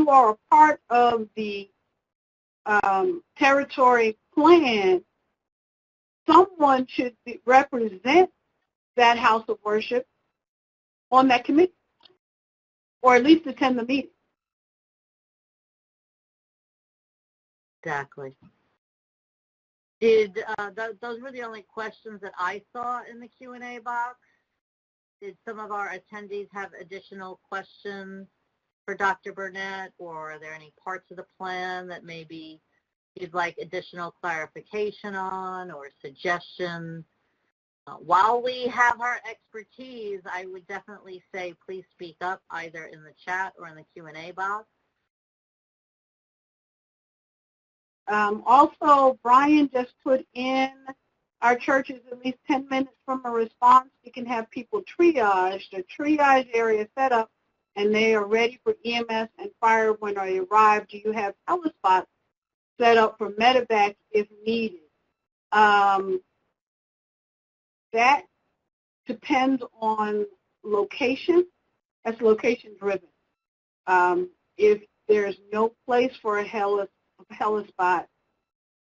are a part of the territory plan, someone should represent that house of worship on that committee, or at least attend the meeting. Exactly. Those were the only questions that I saw in the Q&A box. Did some of our attendees have additional questions for Dr. Burnett, or are there any parts of the plan that maybe you'd like additional clarification on or suggestions? While we have our expertise, I would definitely say please speak up either in the chat or in the Q&A box. Also, Brian just put in our church is at least 10 minutes from a response. We can have people triage. The triage area set up and they are ready for EMS and fire when they arrive? Do you have telespots set up for medevac if needed? That depends on location. That's location driven. If there's no place for a helispot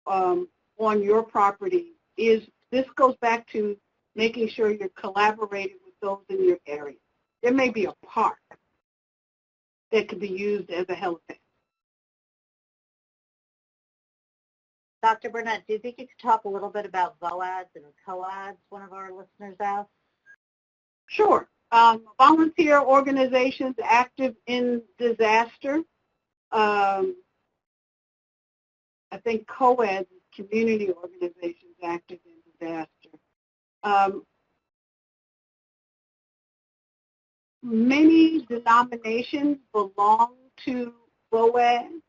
on your property, this goes back to making sure you're collaborating with those in your area. There may be a park that could be used as a helipad. Dr. Burnett, do you think you could talk a little bit about VOADs and COADs, one of our listeners asked? Sure. Volunteer organizations active in disaster. I think COADs is community organizations active in disaster. Many denominations belong to VOAD.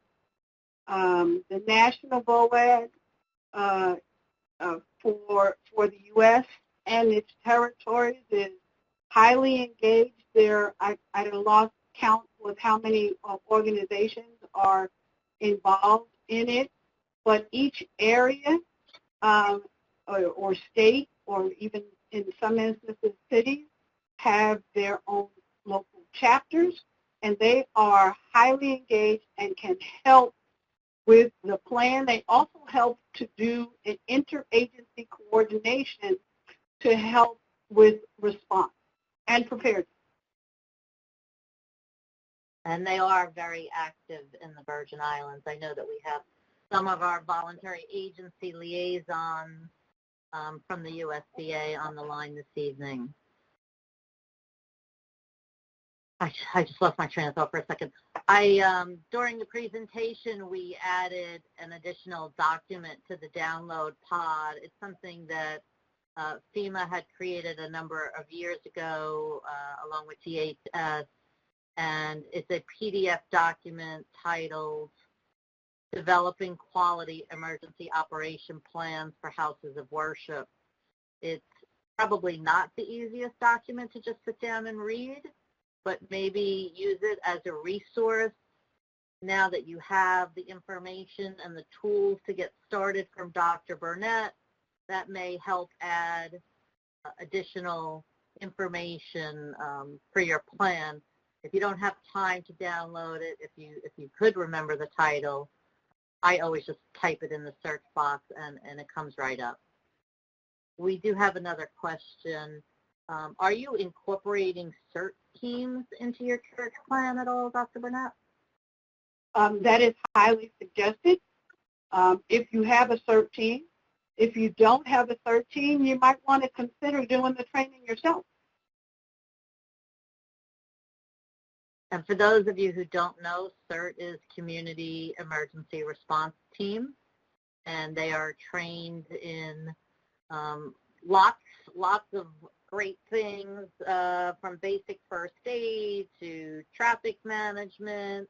The national VOAD for the U.S. and its territories is highly engaged. I lost count with how many organizations are involved in it, but each area or state, or even in some instances cities, have their own local chapters, and they are highly engaged and can help with the plan. They also help to do an interagency coordination to help with response and preparedness. And they are very active in the Virgin Islands. I know that we have some of our voluntary agency liaisons from the USDA on the line this evening. I just lost my train of thought for a second. During the presentation, we added an additional document to the download pod. It's something that FEMA had created a number of years ago along with DHS, and it's a PDF document titled Developing Quality Emergency Operation Plans for Houses of Worship. It's probably not the easiest document to just sit down and read, but maybe use it as a resource now that you have the information and the tools to get started from Dr. Burnett. That may help add additional information for your plan. If you don't have time to download it, if you could remember the title, I always just type it in the search box and it comes right up. We do have another question. Are you incorporating CERT teams into your church plan at all, Dr. Burnett? That is highly suggested. If you have a CERT team, if you don't have a CERT team, you might want to consider doing the training yourself. And for those of you who don't know, CERT is Community Emergency Response Team, and they are trained in lots of great things, from basic first aid to traffic management.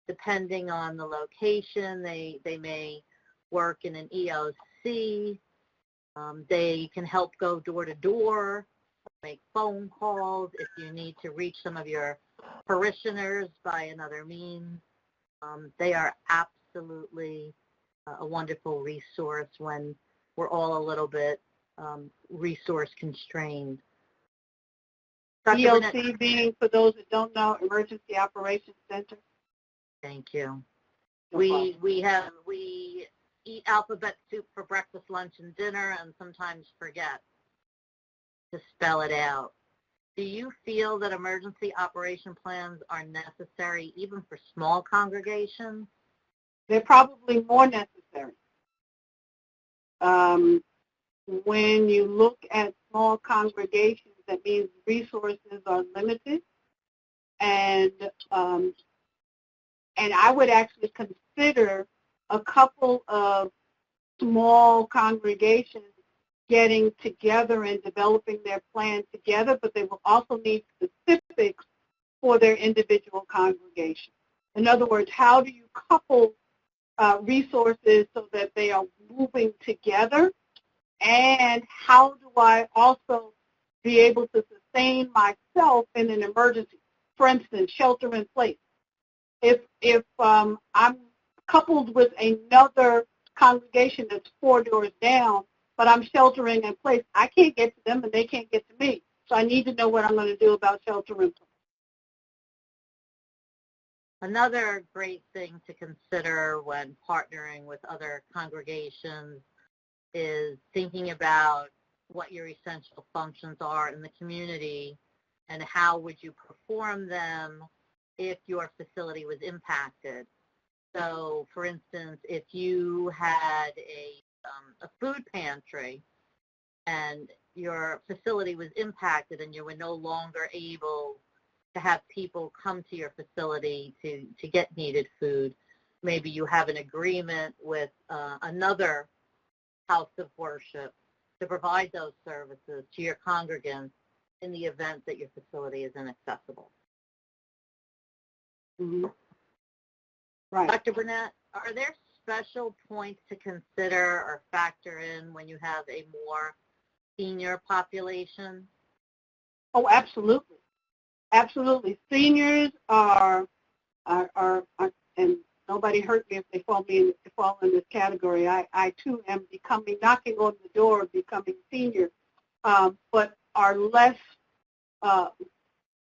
Depending on the location, they may work in an EOC. They can help go door to door, make phone calls if you need to reach some of your parishioners by another means. They are absolutely a wonderful resource when we're all a little bit resource constrained. EOC being, for those that don't know, Emergency Operations Center. Thank you. No We eat alphabet soup for breakfast, lunch, and dinner, and sometimes forget to spell it out. Do you feel that emergency operation plans are necessary even for small congregations? They're probably more necessary. When you look at small congregations, that means resources are limited, and I would actually consider a couple of small congregations getting together and developing their plan together, but they will also need specifics for their individual congregation. In other words, how do you couple resources so that they are moving together, and how do I also be able to sustain myself in an emergency? for instance, shelter in place. If I'm coupled with another congregation that's 4 doors down, but I'm sheltering in place, I can't get to them and they can't get to me. So I need to know what I'm going to do about shelter in place. Another great thing to consider when partnering with other congregations is thinking about what your essential functions are in the community and how would you perform them if your facility was impacted. So, for instance, if you had a food pantry and your facility was impacted and you were no longer able to have people come to your facility to get needed food, maybe you have an agreement with another house of worship to provide those services to your congregants in the event that your facility is inaccessible. Mm-hmm. Right. Dr. Burnett, are there special points to consider or factor in when you have a more senior population? Oh, absolutely. Absolutely. Seniors are and nobody hurt me if they fall in this category. I too am knocking on the door of becoming senior, but are less,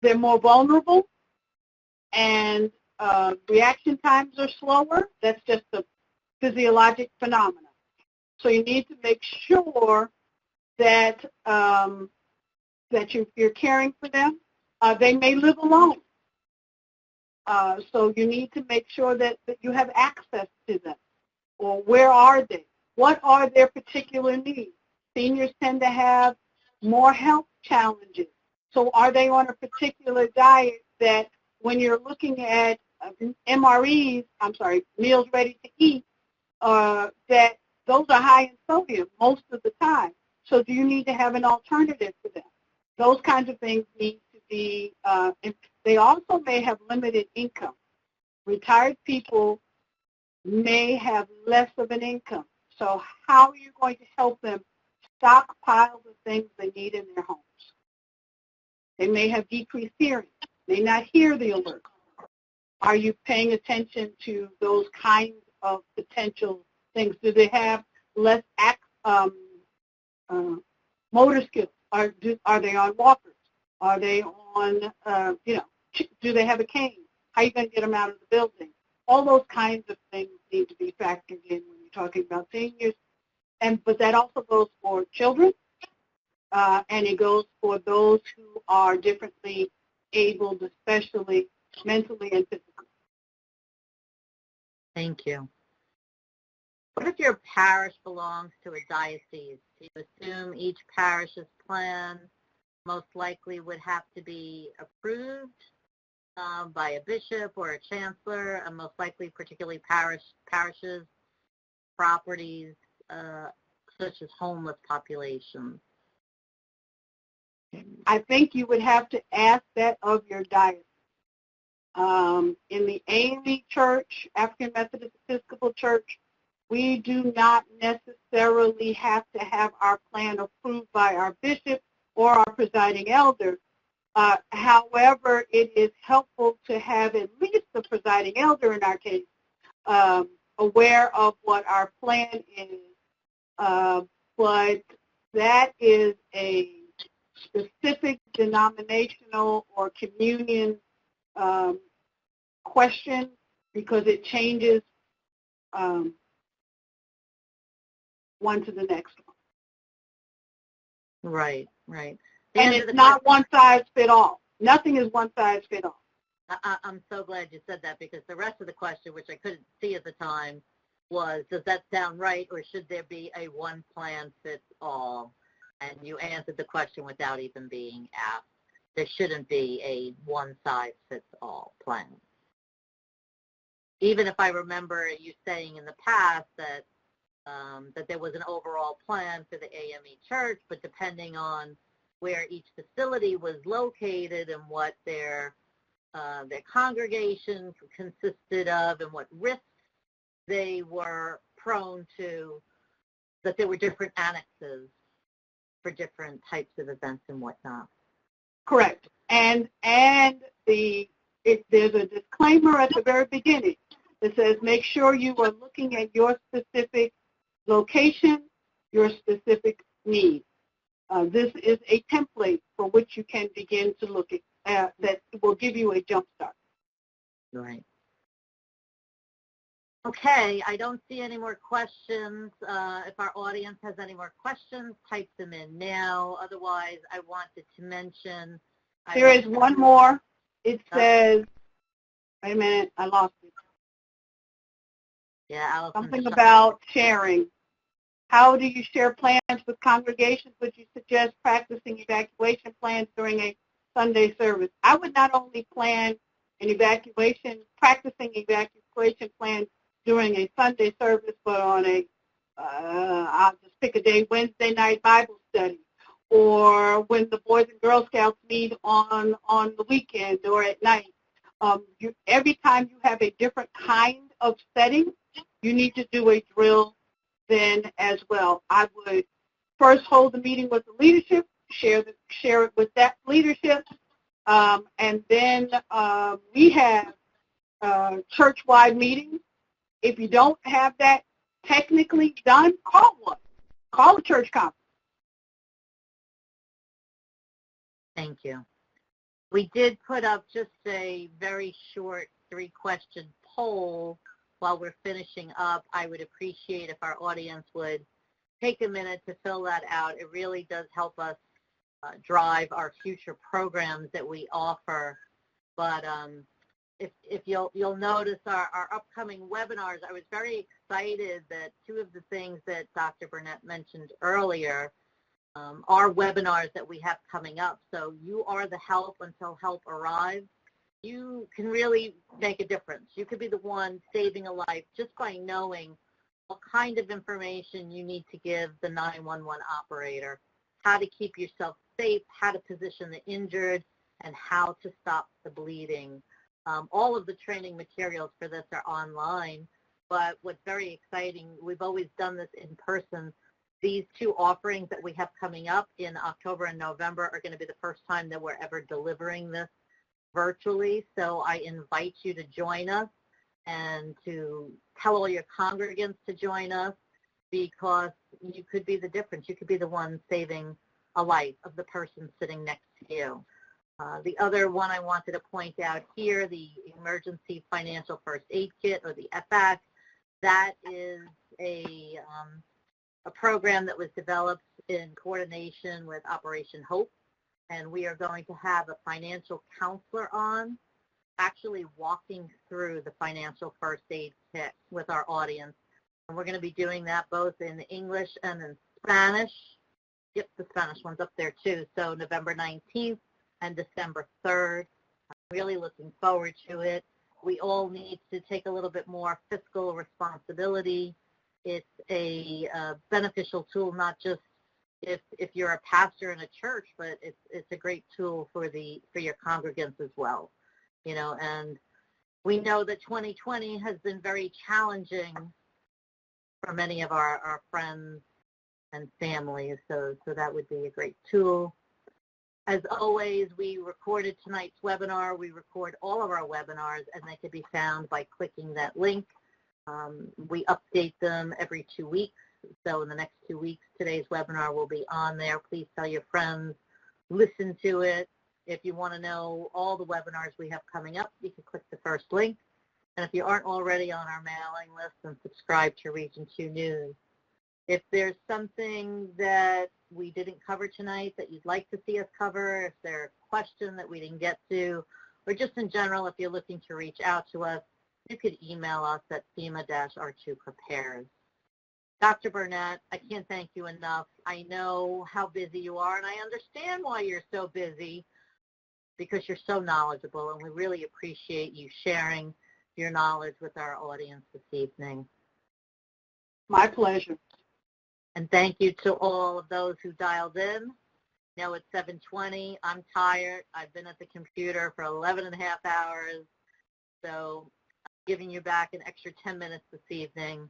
they're more vulnerable, and reaction times are slower. That's just a physiologic phenomenon. So you need to make sure that that you're caring for them. They may live alone. So you need to make sure that you have access to them. Or where are they? What are their particular needs? Seniors tend to have more health challenges. So are they on a particular diet that when you're looking at MREs, meals ready to eat, that those are high in sodium most of the time. So do you need to have an alternative for them? Those kinds of things need to be, they also may have limited income. Retired people may have less of an income. So how are you going to help them stockpile the things they need in their homes? They may have decreased hearing, may not hear the alert. Are you paying attention to those kinds of potential things? Do they have less motor skills? Are they on walkers? Are they on, do they have a cane? How are you going to get them out of the building? All those kinds of things need to be factored in when you're talking about seniors. But that also goes for children, and it goes for those who are differently abled, especially mentally and physically. Thank you. What if your parish belongs to a diocese? Do you assume each parish's plan most likely would have to be approved by a bishop or a chancellor, and most likely particularly parishes, properties, such as homeless populations? I think you would have to ask that of your diocese. In the AME Church, African Methodist Episcopal Church, we do not necessarily have to have our plan approved by our bishop or our presiding elder. However, it is helpful to have at least the presiding elder in our case aware of what our plan is. But that is a specific denominational or communion question, because it changes one to the next one. Right, right. And it's not one size fit all. Nothing is one size fit all. I'm so glad you said that, because the rest of the question, which I couldn't see at the time, was, does that sound right, or should there be a one plan fits all? And you answered the question without even being asked. There shouldn't be a one size fits all plan. Even if I remember you saying in the past that that there was an overall plan for the AME Church, but depending on where each facility was located and what their congregation consisted of and what risks they were prone to, that there were different annexes for different types of events and whatnot. Correct. And there's a disclaimer at the very beginning that says make sure you are looking at your specific location, your specific needs. This is a template for which you can begin to look at that will give you a jump start. Right. Okay, I don't see any more questions. If our audience has any more questions, type them in now. Otherwise, I wanted to mention. There is one more. It says, wait a minute, I lost it. Yeah, Allison. Something about sharing. How do you share plans with congregations? Would you suggest practicing evacuation plans during a Sunday service? I would not only plan an practicing evacuation plans during a Sunday service, but on I'll just pick a day, Wednesday night Bible study, or when the Boys and Girl Scouts meet on the weekend or at night. Every time you have a different kind of setting, you need to do a drill then as well. I would first hold the meeting with the leadership, share it with that leadership, and then we have church-wide meetings. If you don't have that technically done, call one. Call a church conference. Thank you. We did put up just a very short 3-question poll while we're finishing up. I would appreciate if our audience would take a minute to fill that out. It really does help us drive our future programs that we offer. But if you'll notice our upcoming webinars, I was very excited that 2 of the things that Dr. Burnett mentioned earlier are webinars that we have coming up. So you are the help until help arrives. You can really make a difference. You could be the one saving a life just by knowing what kind of information you need to give the 911 operator, how to keep yourself safe, how to position the injured, and how to stop the bleeding. All of the training materials for this are online, but what's very exciting, we've always done this in person. These 2 offerings that we have coming up in October and November are going to be the first time that we're ever delivering this virtually. So I invite you to join us and to tell all your congregants to join us, because you could be the difference. You could be the one saving a life of the person sitting next to you. The other one I wanted to point out here, the Emergency Financial First Aid Kit, or the EFAC, that is a program that was developed in coordination with Operation Hope, and we are going to have a financial counselor on, actually walking through the financial first aid kit with our audience. And we're going to be doing that both in English and in Spanish. Yep, the Spanish one's up there too. So November 19th and December 3rd. I'm really looking forward to it. We all need to take a little bit more fiscal responsibility. It's a beneficial tool, not just if you're a pastor in a church, but it's a great tool for your congregants as well. You know, and we know that 2020 has been very challenging for many of our friends and families, so that would be a great tool. As always, we recorded tonight's webinar. We record all of our webinars, and they can be found by clicking that link. We update them every 2 weeks. So in the next 2 weeks, today's webinar will be on there. Please tell your friends, listen to it. If you want to know all the webinars we have coming up, you can click the first link. And if you aren't already on our mailing list, then subscribe to Region 2 News. If there's something that we didn't cover tonight that you'd like to see us cover, if there's a question that we didn't get to, or just in general, if you're looking to reach out to us, you could email us at FEMA-R2prepares. Dr. Burnett, I can't thank you enough. I know how busy you are, and I understand why you're so busy, because you're so knowledgeable, and we really appreciate you sharing your knowledge with our audience this evening. My pleasure. And thank you to all of those who dialed in. Now it's 7:20. I'm tired. I've been at the computer for 11 and a half hours. So I'm giving you back an extra 10 minutes this evening.